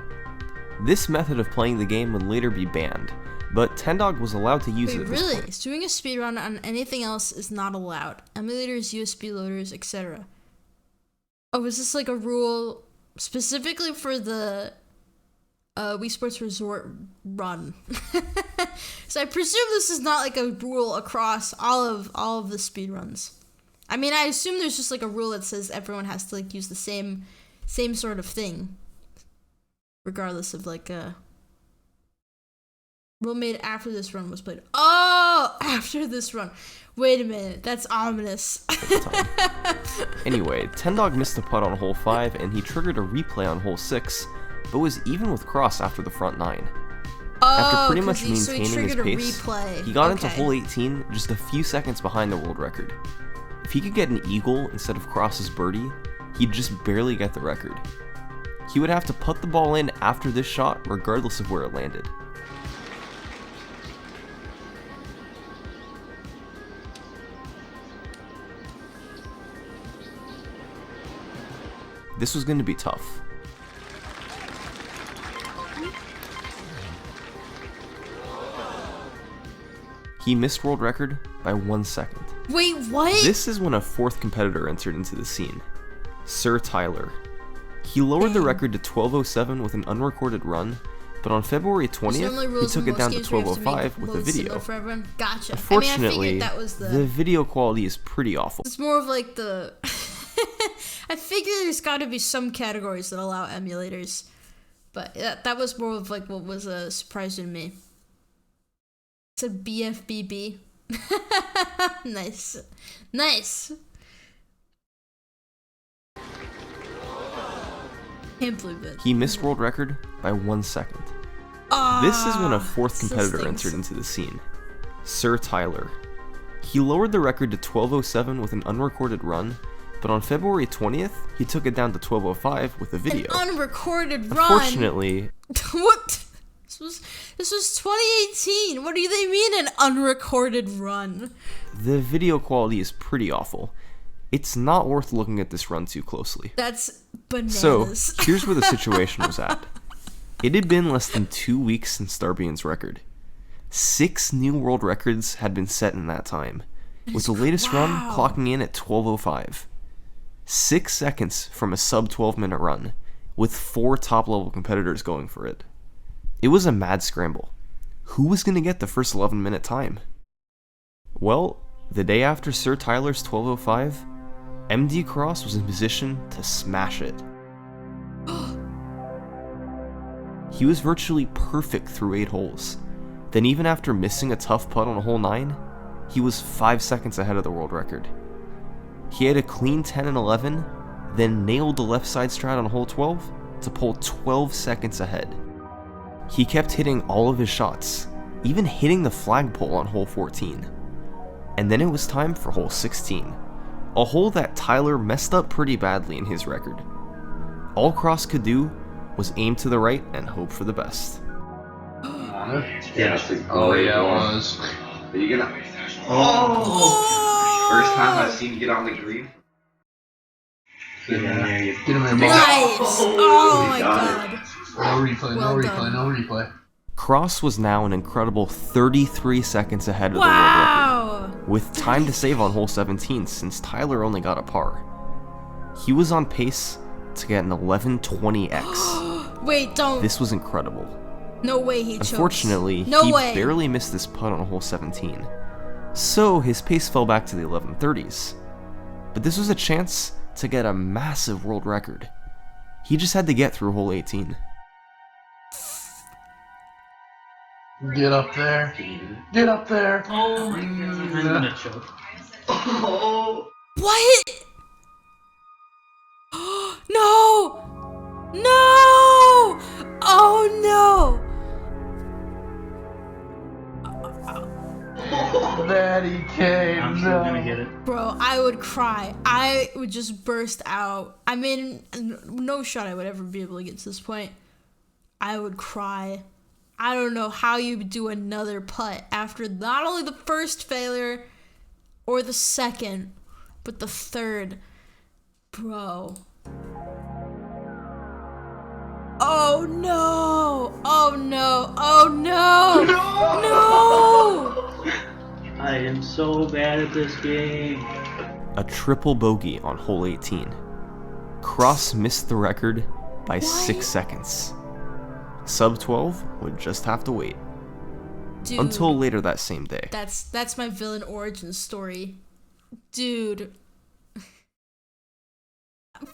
This method of playing the game would later be banned, but 10 Dog was allowed to use it Wait, at this really? point. Doing a speedrun on anything else is not allowed. Emulators, USB loaders, etc. Oh, is this like a rule specifically for the Wii Sports Resort run? So I presume this is not like a rule across all of the speedruns. I mean, I assume there's just like a rule that says everyone has to like use the same sort of thing, regardless of like rule made after this run was played. Oh, after this run. Wait a minute, that's ominous. Anyway, 10 Dog missed a putt on hole 5 and he triggered a replay on hole 6, but was even with Cross after the front 9. After pretty much maintaining his pace, he got into hole 18 just a few seconds behind the world record. If he could get an eagle instead of Cross's birdie, he'd just barely get the record. He would have to put the ball in after this shot regardless of where it landed. This was going to be tough. He missed world record by 1 second. Wait, what? This is when a 4th competitor entered into the scene, Sir Tyler. He lowered the record to 12:07 with an unrecorded run, but on February There's 20th, normally he rules took in it down to most games where you have to make 1205 with a loads video. similar for everyone. Gotcha. Unfortunately, I mean, I figured that was the video quality is pretty awful. It's more of like the. I figure there's got to be some categories that allow emulators, but that was more of like what was a surprise to me. It's a BFBB. Nice, nice. Can't believe it. He missed world record by 1 second. This is when a fourth competitor entered into the scene, Sir Tyler. He lowered the record to 1207 with an unrecorded run, but on February 20th, he took it down to 1205 with a video. An unrecorded run. Unfortunately, What? This was 2018. What do they mean an unrecorded run? the video quality is pretty awful. It's not worth looking at this run too closely. That's bananas. So, here's where the situation was at. It had been less than 2 weeks since Darbian's record. 6 new world records had been set in that time, with the latest run clocking in at 12:05. 6 seconds from a sub 12-minute run, with 4 top-level competitors going for it. It was a mad scramble. Who was going to get the first 11-minute time? Well, the day after Sir Tyler's 12:05, MD Cross was in position to smash it. He was virtually perfect through 8 holes. Then even after missing a tough putt on hole 9, he was 5 seconds ahead of the world record. He had a clean 10 and 11, then nailed the left side strat on hole 12 to pull 12 seconds ahead. He kept hitting all of his shots, even hitting the flagpole on hole 14. And then it was time for hole 16, a hole that Tyler messed up pretty badly in his record. All Cross could do was aim to the right and hope for the best. Yeah, it was. Are you gonna? Oh! First time I've seen you get on the green. Get him there. Nice! Oh my god. No replay, Well no done. replay, no replay. Cross was now an incredible 33 seconds ahead of the world Wow! record, with time to save on hole 17 since Tyler only got a par. He was on pace to get an 1120x. Wait, don't. This was incredible. No way he chokes. Unfortunately, no he way. barely missed this putt on hole 17, so his pace fell back to the 1130s. But this was a chance to get a massive world record. He just had to get through hole 18. Get up there. Get up there. Oh my god, I'm gonna choke. What? No! No! Oh no! Matty came. I'm still gonna get it. Bro, I would cry. I would just burst out. I mean, no shot I would ever be able to get to this point. I would cry. I don't know how you do another putt after not only the first failure or the second, but the third. Bro. Oh no! Oh no! Oh no! No! I am so bad at this game. A triple bogey on hole 18. Cross missed the record by 6 seconds. Sub 12 would just have to wait. Dude, Until later that same day. that's my villain origin story. Dude.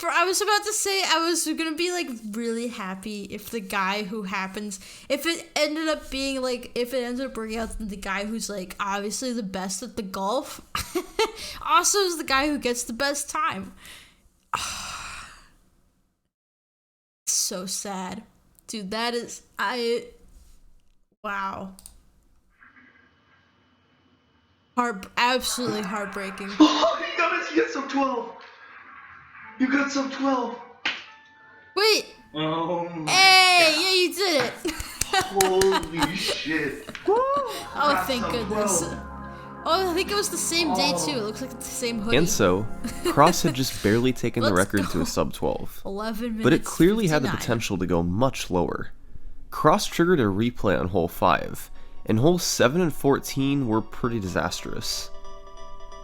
I was about to say I was gonna be like really happy if the guy who happens, if it ended up being like, if it ended up working out that the guy who's like obviously the best at the golf also is the guy who gets the best time. It's so sad. Dude, that is, wow. Absolutely heartbreaking. Oh, you got some 12. You got some 12. Wait. Oh my Hey, yeah, you did it. Holy shit. Oh, thank goodness. Oh, I think it was the same day too. It looks like it's the same hoodie. And so, Cross had just barely taken the Let's record to go. a sub 12. 11 minutes. But it clearly had the 59. potential to go much lower. Cross triggered a replay on hole 5, and holes 7 and 14 were pretty disastrous.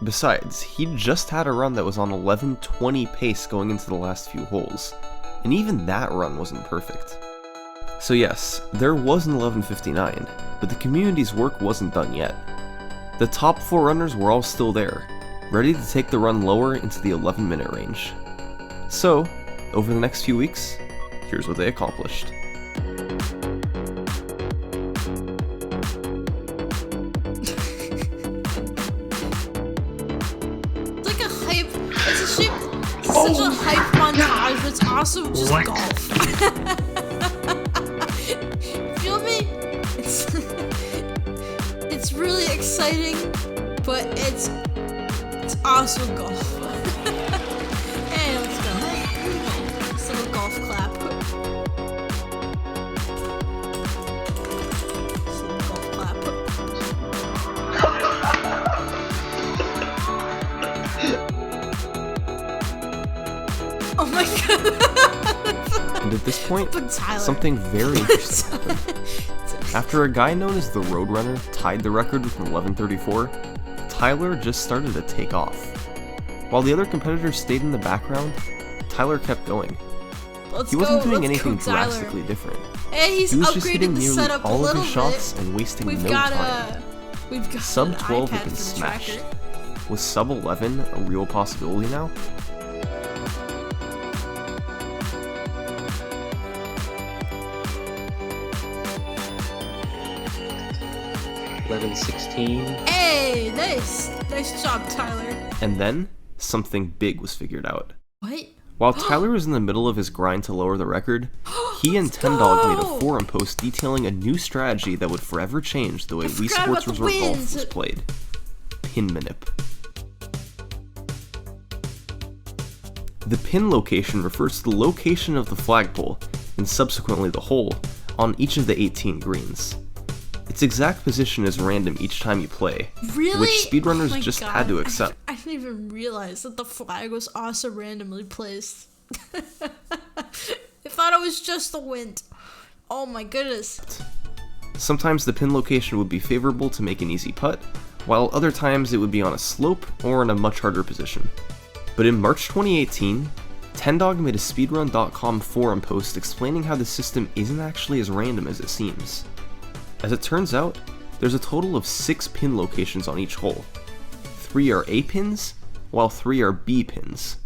Besides, he just had a run that was on 11:20 pace going into the last few holes, and even that run wasn't perfect. So yes, there was an 11:59, but the community's work wasn't done yet. The top 4 runners were all still there, ready to take the run lower into the 11-minute range. So, over the next few weeks, here's what they accomplished. It's like a hype. It's such a hype montage, but it's also just golf. Feel me? It's really exciting, but it's also golf. Hey, let's go. Let's do a golf clap. Let's do a golf clap. Oh my god. And at this point, But Tyler. something very interesting happened. After a guy known as the Roadrunner tied the record with an 11:34, Tyler just started to take off. While the other competitors stayed in the background, Tyler kept going. Let's He wasn't doing let's anything go, Tyler. drastically different. Hey, he's He was just upgraded hitting the nearly setup a all of little his shots bit. and wasting We've no got time. we've got Sub an 12 had iPad been for the smashed. tracker. Was sub 11 a real possibility now? Hey, nice job, Tyler. And then, something big was figured out. What? While Tyler was in the middle of his grind to lower the record, he and Tendog made a forum post detailing a new strategy that would forever change the way Wii forgot Sports about the Resort Golf wins. was played. Pin manip. The pin location refers to the location of the flagpole, and subsequently the hole, on each of the 18 greens. Its exact position is random each time you play, Really? which speedrunners Oh my just God. had to accept. I didn't even realize that the flag was also randomly placed. I thought it was just the wind. Oh my goodness. Sometimes the pin location would be favorable to make an easy putt, while other times it would be on a slope or in a much harder position. But in March 2018, Tendog made a speedrun.com forum post explaining how the system isn't actually as random as it seems. As it turns out, there's a total of 6 pin locations on each hole. 3 are A pins, while 3 are B pins.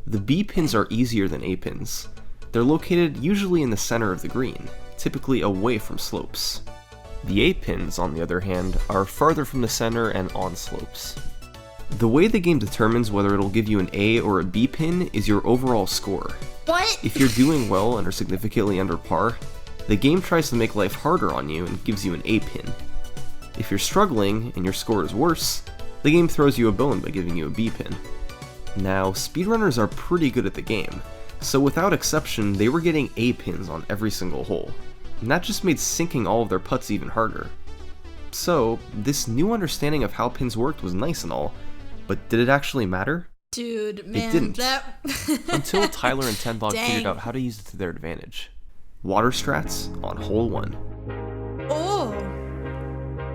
The B pins are easier than A pins. They're located usually in the center of the green, typically away from slopes. The A pins, on the other hand, are farther from the center and on slopes. The way the game determines whether it'll give you an A or a B pin is your overall score. What? If you're doing well and are significantly under par, the game tries to make life harder on you and gives you an A pin. If you're struggling and your score is worse, the game throws you a bone by giving you a B pin. Now, speedrunners are pretty good at the game, so without exception, they were getting A pins on every single hole, and that just made sinking all of their putts even harder. So, this new understanding of how pins worked was nice and all, but did it actually matter? Dude, man, It didn't. that Until Tyler and Tendog Dang. figured out how to use it to their advantage. Water strats on hole 1. Oh,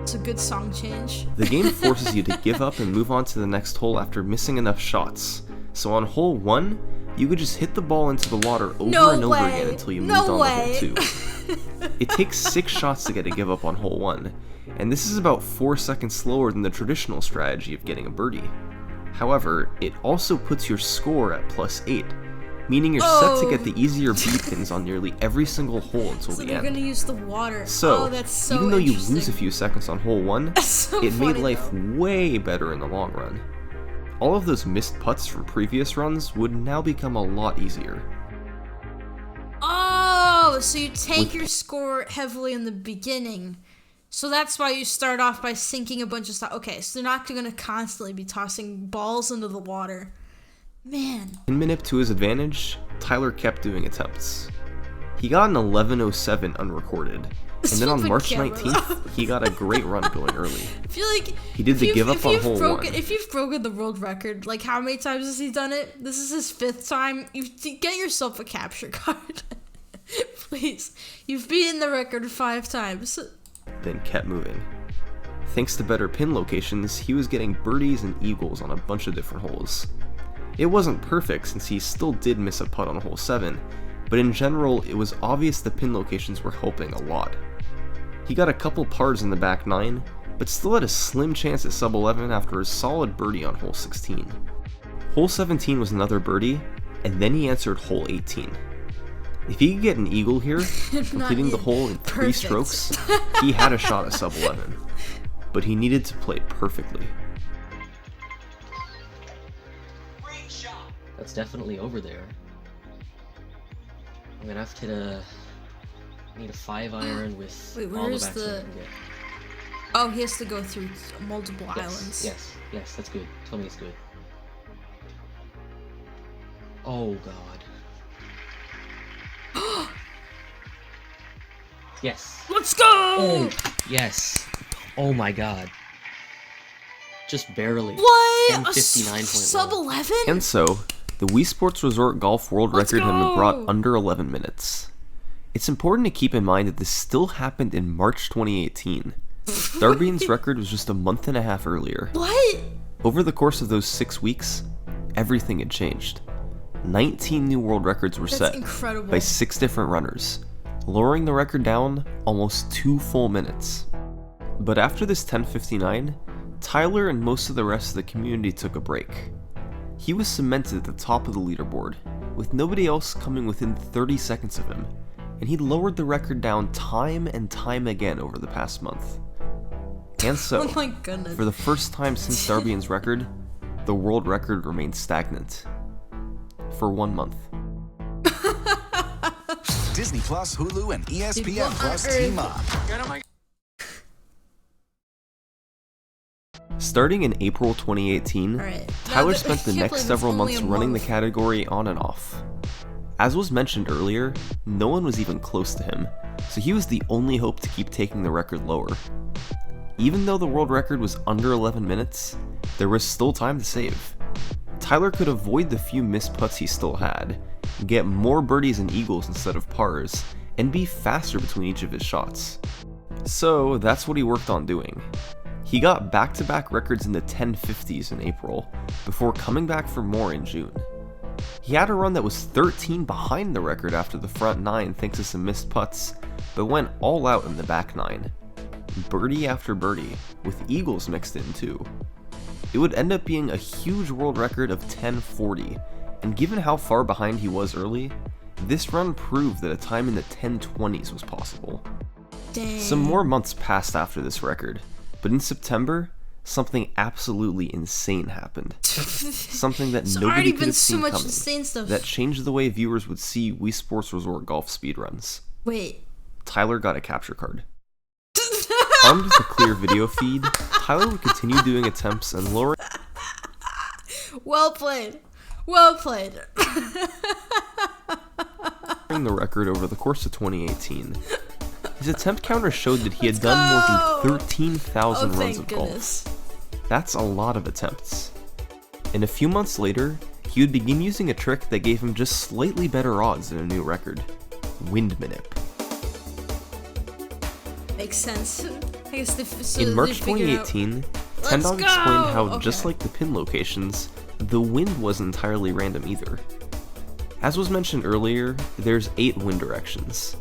it's a good song change. The game forces you to give up and move on to the next hole after missing enough shots. So on hole 1, you could just hit the ball into the water over No and over way. again until you No moved on way. to hole 2. It takes 6 shots to get a give up on hole 1, and this is about 4 seconds slower than the traditional strategy of getting a birdie. However, it also puts your score at +8, meaning you're set to get the easier B pins on nearly every single hole until So the they're end. gonna use the water. So, oh, that's so even though you interesting. lose a few seconds on hole 1, That's so it made funny, life though. way better in the long run. All of those missed putts from previous runs would now become a lot easier. Oh, so you tank your score heavily in the beginning. So that's why you start off by sinking a bunch of stuff. Okay, so they're not gonna constantly be tossing balls into the water. Man. In manip to his advantage, Tyler kept doing attempts. He got an 11:07 unrecorded, and then on Stupid March camera. 19th, he got a great run going early. I feel like He did if the you've- give up if on you've hole broken, 1. If you've broken the world record, like how many times has he done it? This is his 5th time. You get yourself a capture card, please. You've beaten the record 5 times. Then kept moving. Thanks to better pin locations, he was getting birdies and eagles on a bunch of different holes. It wasn't perfect since he still did miss a putt on hole 7, but in general, it was obvious the pin locations were helping a lot. He got a couple pars in the back 9, but still had a slim chance at sub 11 after a solid birdie on hole 16. Hole 17 was another birdie, and then he answered hole 18. If he could get an eagle here, completing the hole in 3 strokes, he had a shot at sub 11, but he needed to play perfectly. Great shot. That's definitely over there. I'm gonna have to hit a... need a 5-iron with Wait, all the where's backswing the... I can get. Oh, he has to go through multiple islands. Yes, that's good. Tell me it's good. Oh god. Yes. Let's go! Oh, yes. Oh my god. Just barely. What? 10:59.1. Sub 11? And so, the Wii Sports Resort Golf World Record had been brought under 11 minutes. It's important to keep in mind that this still happened in March 2018. Darbian's record was just a month and a half earlier. What? Over the course of those 6 weeks, everything had changed. 19 new world records were set incredible. by 6 different runners, lowering the record down almost 2 full minutes. But after this 10:59, Tyler and most of the rest of the community took a break. He was cemented at the top of the leaderboard, with nobody else coming within 30 seconds of him, and he lowered the record down time and time again over the past month. And so, Oh my goodness. for the first time since Darbian's record, the world record remained stagnant. For 1 month. Disney Plus, Hulu, and ESPN What Plus on team earth? up. Starting in April 2018, Alright. Tyler Now spent the can't next believe several it's only months a running the month. category on and off. As was mentioned earlier, no one was even close to him, so he was the only hope to keep taking the record lower. Even though the world record was under 11 minutes, there was still time to save. Tyler could avoid the few missed putts he still had, get more birdies and eagles instead of pars, and be faster between each of his shots. So that's what he worked on doing. He got back-to-back records in the 1050s in April, before coming back for more in June. He had a run that was 13 behind the record after the front 9 thanks to some missed putts, but went all out in the back 9. Birdie after birdie, with eagles mixed in too. It would end up being a huge world record of 1040, and given how far behind he was early, this run proved that a time in the 1020s was possible. Dang. Some more months passed after this record, but in September, something absolutely insane happened. Something that There's nobody already could been have so seen much coming, insane stuff. that changed the way viewers would see Wii Sports Resort Golf speedruns. Wait. Tyler got a capture card. Armed with a clear video feed, Tyler would continue doing attempts and lowering Well played. Well played. the record over the course of 2018. His attempt counter showed that he had done more than 13,000 runs thank of goodness. golf. That's a lot of attempts. And a few months later, he would begin using a trick that gave him just slightly better odds than a new record: wind manip. Makes sense. I guess so In they March figured out- 2018, Let's Tendog go! explained how, Okay. just like the pin locations, the wind wasn't entirely random either. As was mentioned earlier, there's 8 wind directions.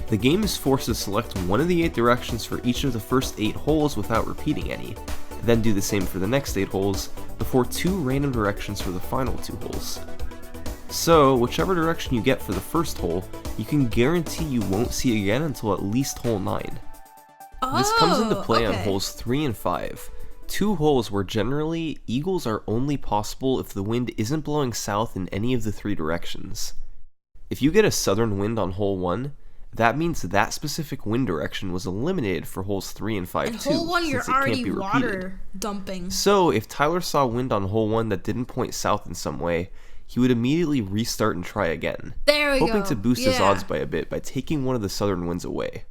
The game is forced to select one of the 8 directions for each of the first 8 holes without repeating any, then do the same for the next 8 holes, before 2 random directions for the final 2 holes. So, whichever direction you get for the first hole, you can guarantee you won't see again until at least hole 9. This comes into play on okay. holes 3 and 5, 2 holes where generally eagles are only possible if the wind isn't blowing south in any of the 3 directions. If you get a southern wind on hole 1, that means that specific wind direction was eliminated for holes 3 and 5 And too, hole 1, you're since it can't already be repeated. water dumping. So, if Tyler saw wind on hole 1 that didn't point south in some way, he would immediately restart and try again, There we hoping go. to boost his Yeah. odds by a bit by taking one of the southern winds away.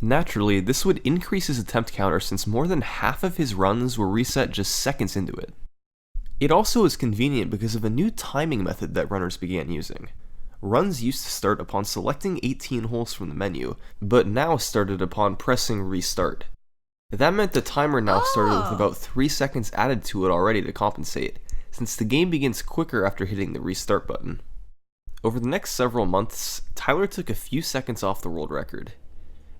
Naturally, this would increase his attempt counter since more than half of his runs were reset just seconds into it. It also is convenient because of a new timing method that runners began using. Runs used to start upon selecting 18 holes from the menu, but now started upon pressing restart. That meant the timer now started with about 3 seconds added to it already to compensate, since the game begins quicker after hitting the restart button. Over the next several months, Tyler took a few seconds off the world record.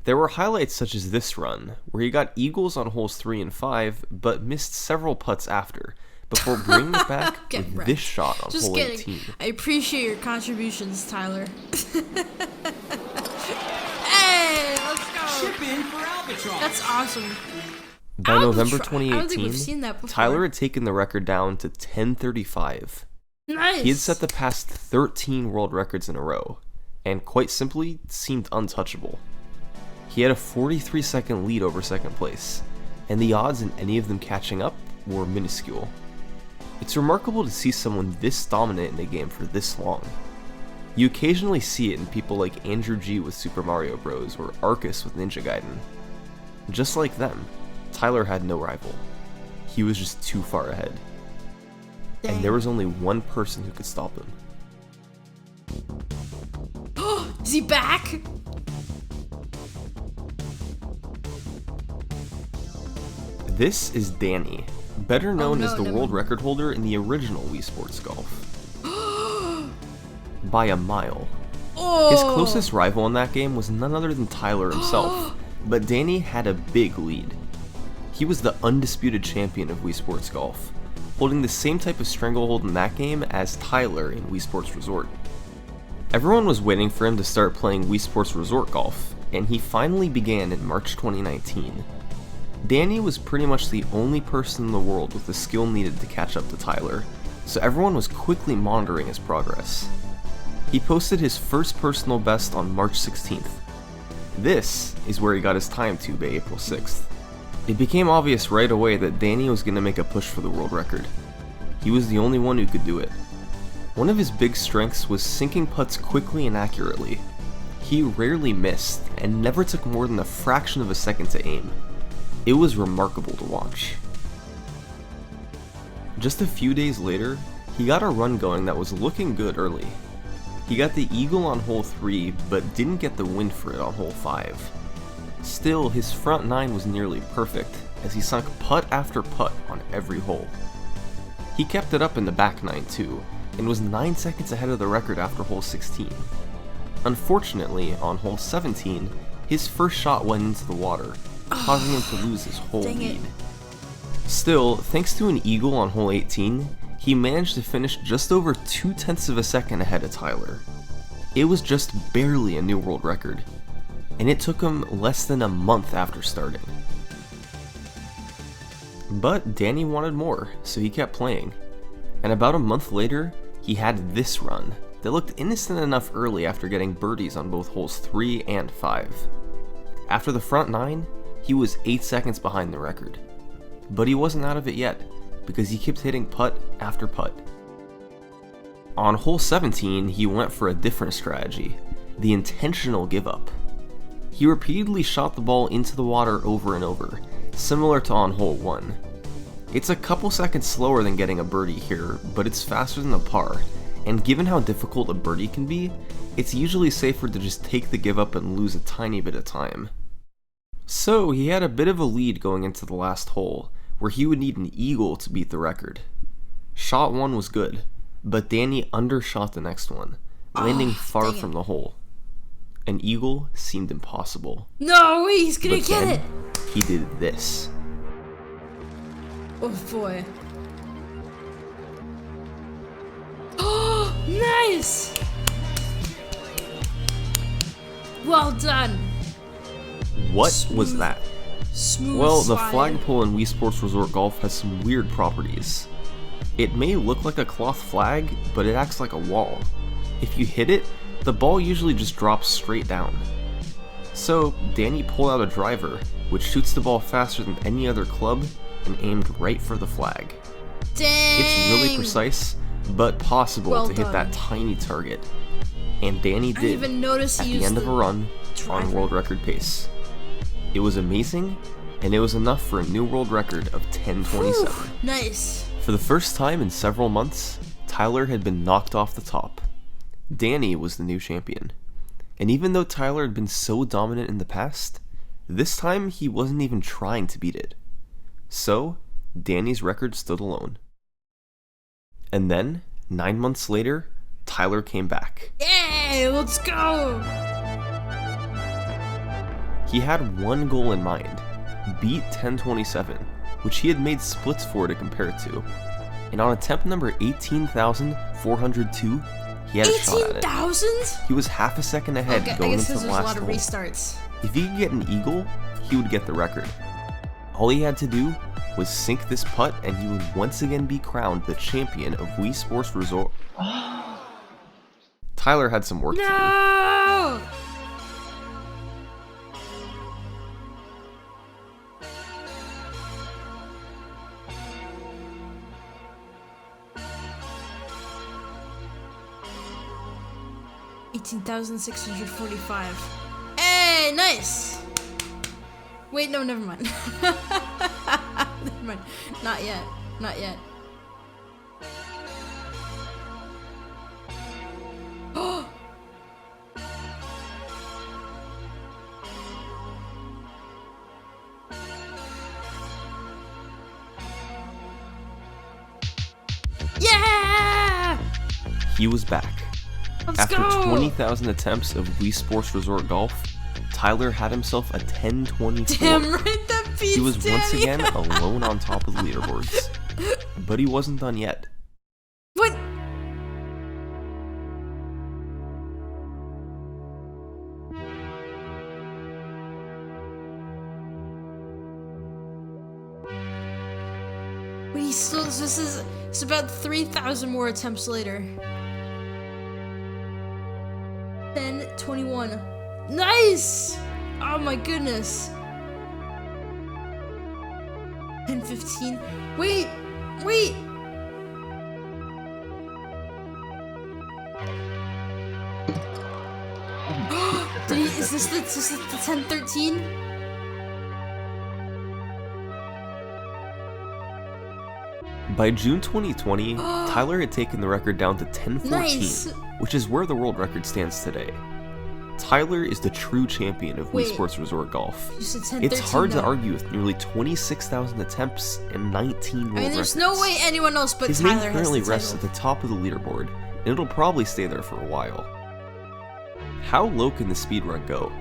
There were highlights such as this run, where he got eagles on holes 3 and 5, but missed several putts after, before bringing it back with this shot on hole 18. I appreciate your contributions, Tyler. Hey, let's go! Chip in for Albatross. That's awesome. By November I don't think we've seen 2018, that before. Tyler had taken the record down to 1035. Nice. He had set the past 13 world records in a row, and quite simply, seemed untouchable. He had a 43-second lead over second place, and the odds in any of them catching up were minuscule. It's remarkable to see someone this dominant in a game for this long. You occasionally see it in people like Andrew G with Super Mario Bros. Or Arcus with Ninja Gaiden. Just like them, Tyler had no rival. He was just too far ahead. And there was only one person who could stop him. Is he back? This is Danny, better known as the never world mind. record holder in the original Wii Sports Golf. By a mile. Oh. His closest rival in that game was none other than Tyler himself, but Danny had a big lead. He was the undisputed champion of Wii Sports Golf, holding the same type of stranglehold in that game as Tyler in Wii Sports Resort. Everyone was waiting for him to start playing Wii Sports Resort Golf, and he finally began in March 2019. Danny was pretty much the only person in the world with the skill needed to catch up to Tyler, so everyone was quickly monitoring his progress. He posted his first personal best on March 16th. This is where he got his time to by April 6th. It became obvious right away that Danny was going to make a push for the world record. He was the only one who could do it. One of his big strengths was sinking putts quickly and accurately. He rarely missed, and never took more than a fraction of a second to aim. It was remarkable to watch. Just a few days later, he got a run going that was looking good early. He got the eagle on hole 3, but didn't get the win for it on hole 5. Still, his front 9 was nearly perfect, as he sunk putt after putt on every hole. He kept it up in the back 9 too, and was 9 seconds ahead of the record after hole 16. Unfortunately, on hole 17, his first shot went into the water, causing him to lose his whole Dang it. lead. Still, thanks to an eagle on hole 18, he managed to finish just over 0.2 of a second ahead of Tyler. It was just barely a new world record, and it took him less than a month after starting. But Danny wanted more, so he kept playing, and about a month later, he had this run that looked innocent enough early after getting birdies on both holes 3 and 5. After the front 9, he was 8 seconds behind the record. But he wasn't out of it yet, because he kept hitting putt after putt. On hole 17, he went for a different strategy, the intentional give up. He repeatedly shot the ball into the water over and over, similar to on hole 1. It's a couple seconds slower than getting a birdie here, but it's faster than a par, and given how difficult a birdie can be, it's usually safer to just take the give up and lose a tiny bit of time. So he had a bit of a lead going into the last hole, where he would need an eagle to beat the record. Shot 1 was good, but Danny undershot the next one, landing far from the hole. An eagle seemed impossible. No way, he's gonna But get then, it! he did this. Oh boy. Oh, nice! Well done. What was that? Smooth Well, the slide. flagpole in Wii Sports Resort Golf has some weird properties. It may look like a cloth flag, but it acts like a wall. If you hit it, the ball usually just drops straight down. So, Danny pulled out a driver, which shoots the ball faster than any other club, and aimed right for the flag. Dang! It's really precise, but possible Well to hit done. that tiny target. And Danny I didn't did, even notice at he the used end of a run, on driver. world record pace. It was amazing, and it was enough for a new world record of 10:27. Whew, nice. For the first time in several months, Tyler had been knocked off the top. Danny was the new champion. And even though Tyler had been so dominant in the past, this time he wasn't even trying to beat it. So, Danny's record stood alone. And then, 9 months later, Tyler came back. Yay, let's go! He had one goal in mind, beat 1027, which he had made splits for to compare it to. And on attempt number 18,402, he had a shot at it. 18,000? He was half a second ahead going into the there's a last lot of hole. restarts. If he could get an eagle, he would get the record. All he had to do was sink this putt and he would once again be crowned the champion of Wii Sports Resort. Tyler had some work to do. No! $18,645. Hey, nice! Wait, no, never mind. Never mind. Not yet. Not yet. Oh! Yeah! He was back. Let's After go! 20,000 attempts of Wii Sports Resort Golf, Tyler had himself a 1024. Damn right, that beats He was once Danny. again alone on top of the leaderboards. But he wasn't done yet. What? Wait, he's still. It's about 3,000 more attempts later. 1021. Nice! Oh my goodness. 1015. Wait! Wait! Is this the 1013? By June 2020, Tyler had taken the record down to 1014, Nice. which is where the world record stands today. Tyler is the true champion of Wii Wait. Sports Resort Golf. You said 1013. It's hard to though. argue with nearly 26,000 attempts and 19 world I mean, there's records. no way anyone else but His Tyler name currently has the rests at title. the top of the leaderboard, and it'll probably stay there for a while. How low can the speedrun go?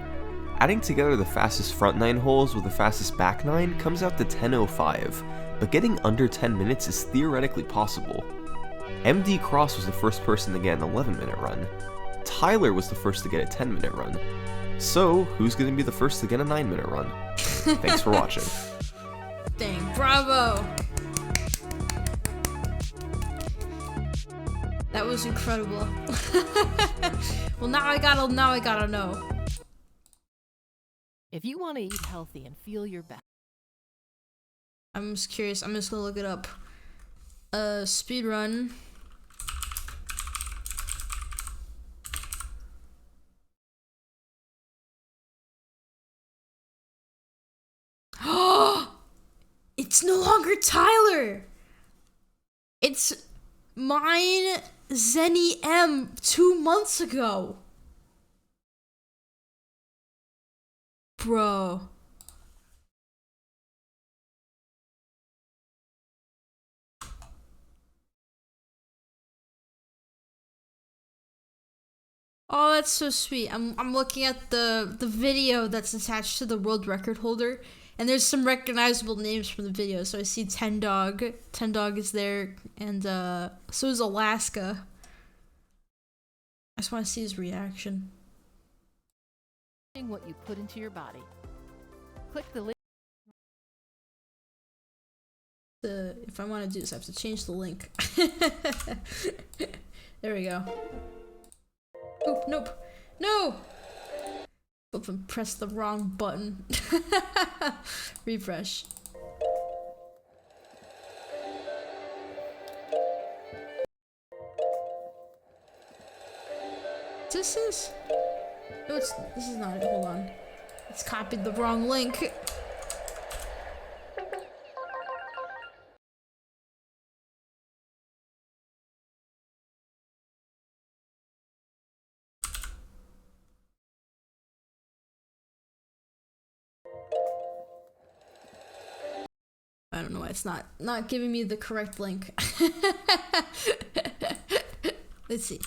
Adding together the fastest front 9 holes with the fastest back 9 comes out to 10:05, but getting under 10 minutes is theoretically possible. MD Cross was the first person to get an 11-minute run. Tyler was the first to get a 10-minute run. So, who's going to be the first to get a 9-minute run? Thanks for watching. Dang, bravo! That was incredible. Well, now I gotta know. If you want to eat healthy and feel your best. I'm just curious. I'm just gonna look it up. Speedrun. It's no longer Tyler. It's mine, Zenny M, 2 months ago. Bro. Oh, that's so sweet. I'm looking at the video that's attached to the world record holder, and there's some recognizable names from the video. So I see Ten Dog. Ten Dog is there, and so is Alaska. I just want to see his reaction. What you put into your body. Click the link. If I want to do this, I have to change the link. There we go. Oh, nope. No! Oop, and press the wrong button. Refresh. This is... No, this is not it. Hold on. It's copied the wrong link. I don't know why it's not giving me the correct link. Let's see.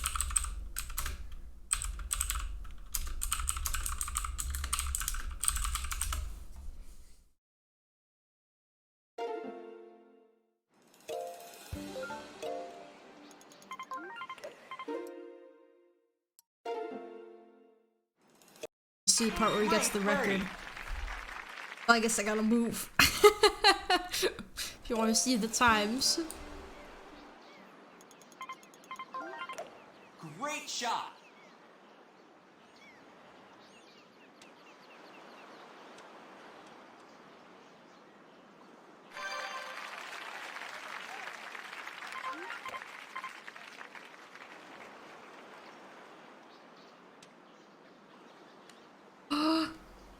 see the part where he gets the record. Well, I guess I gotta move. If you want to see the times. Great shot.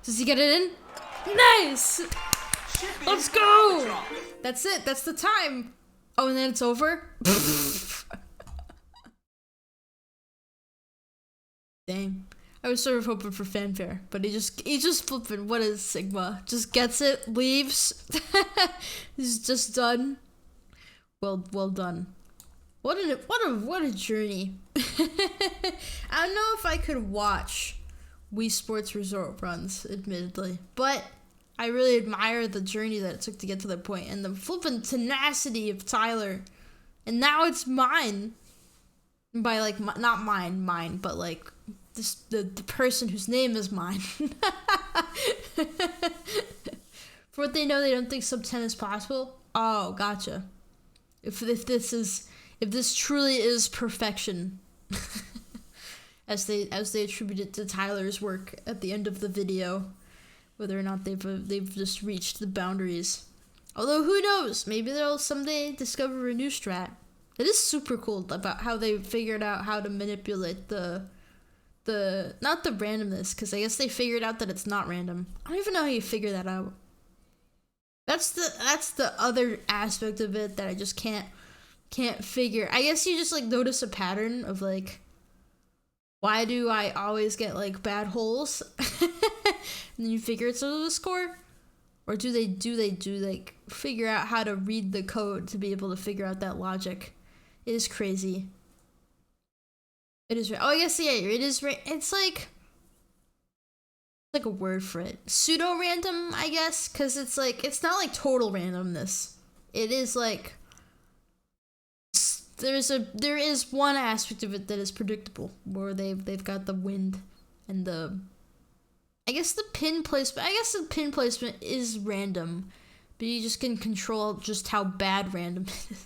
Does he get it in? Nice! Let's go! That's it. That's the time. Oh, and then it's over? Dang. I was sort of hoping for fanfare, but he just flipping. What is Sigma? Just gets it, leaves. He's just done. Well done. What a journey. I don't know if I could watch Wii Sports Resort runs, admittedly, but I really admire the journey that it took to get to that point and the flippin' tenacity of Tyler. And now it's mine. By like, not mine, but like the person whose name is mine. For what they know, they don't think sub 10 is possible. Oh, gotcha. If this truly is perfection. As they attribute it to Tyler's work at the end of the video, whether or not they've just reached the boundaries. Although who knows? Maybe they'll someday discover a new strat. It is super cool about how they figured out how to manipulate the not the randomness, because I guess they figured out that it's not random. I don't even know how you figure that out. That's the other aspect of it that I just can't figure. I guess you just like notice a pattern of like, why do I always get like bad holes? And then you figure it's a score? Or do they like figure out how to read the code to be able to figure out that logic? It is crazy. It is. Oh, yes, yeah. It is. It's like a word for it. Pseudo random, I guess, because it's like it's not like total randomness. It is like there is one aspect of it that is predictable, where they've got the wind and the. I guess the pin placement. I guess the pin placement is random, but you just can control just how bad random it is.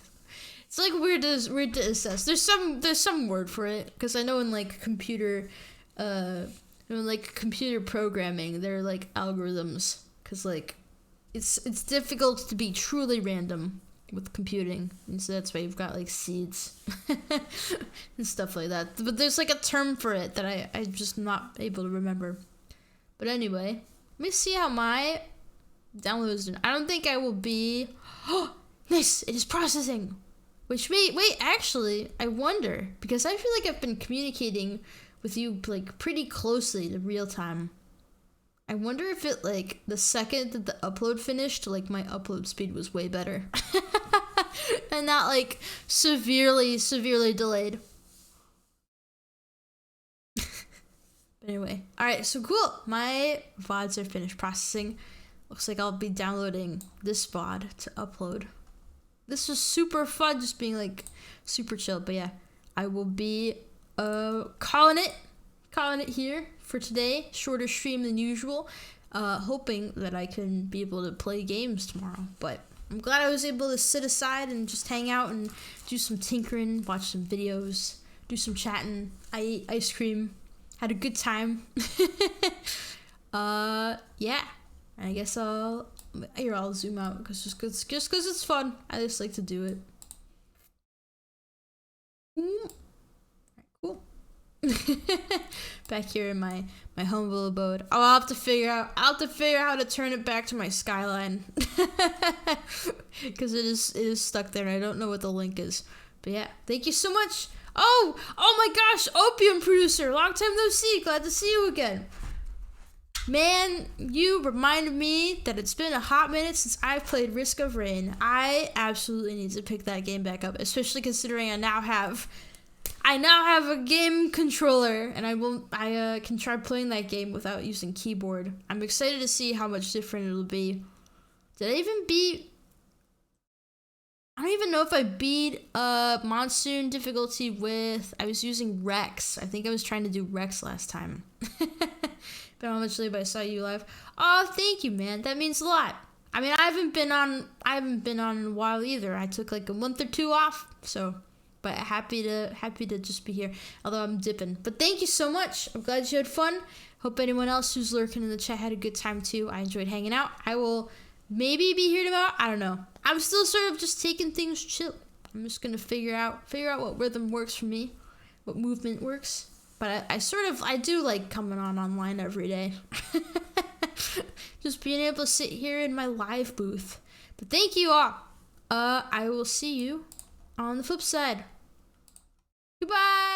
It's like weird to assess. There's some word for it, because I know in like computer programming, there are like algorithms, because like it's difficult to be truly random with computing, and so that's why you've got like seeds and stuff like that. But there's like a term for it that I'm just not able to remember. But anyway, let me see how my download is doing. I don't think I will be. Oh, nice! It is processing. Which wait, actually, I wonder, because I feel like I've been communicating with you like pretty closely to real time. I wonder if it like the second that the upload finished, like my upload speed was way better. And not like severely delayed. But anyway, alright, so cool. My VODs are finished processing. Looks like I'll be downloading this VOD to upload. This was super fun, just being like super chill. But yeah, I will be calling it here for today. Shorter stream than usual. Hoping that I can be able to play games tomorrow. But I'm glad I was able to sit aside and just hang out and do some tinkering, watch some videos, do some chatting. I ate ice cream, had a good time. Yeah. I guess I'll zoom out because it's fun. I just like to do it. Alright, cool. Back here in my humble abode. I'll have to figure out how to turn it back to my skyline. Because it is stuck there and I don't know what the link is. But yeah, thank you so much. Oh my gosh, Opium Producer, long time no see. Glad to see you again. Man, you reminded me that it's been a hot minute since I've played Risk of Rain. I absolutely need to pick that game back up, especially considering I now have a game controller, and I can try playing that game without using keyboard. I'm excited to see how much different it'll be. Did I even beat? I don't even know if I beat Monsoon difficulty with. I was using Rex. I think I was trying to do Rex last time. Been on much lately, but I saw you live. Oh, thank you, man. That means a lot. I mean, I haven't been on in a while either. I took like a month or two off, so, but happy to just be here. Although I'm dipping. But thank you so much. I'm glad you had fun. Hope anyone else who's lurking in the chat had a good time too. I enjoyed hanging out. I will maybe be here tomorrow. I don't know. I'm still sort of just taking things chill. I'm just gonna figure out what rhythm works for me, what movement works. But I do like coming online every day. Just being able to sit here in my live booth. But thank you all. I will see you on the flip side. Goodbye.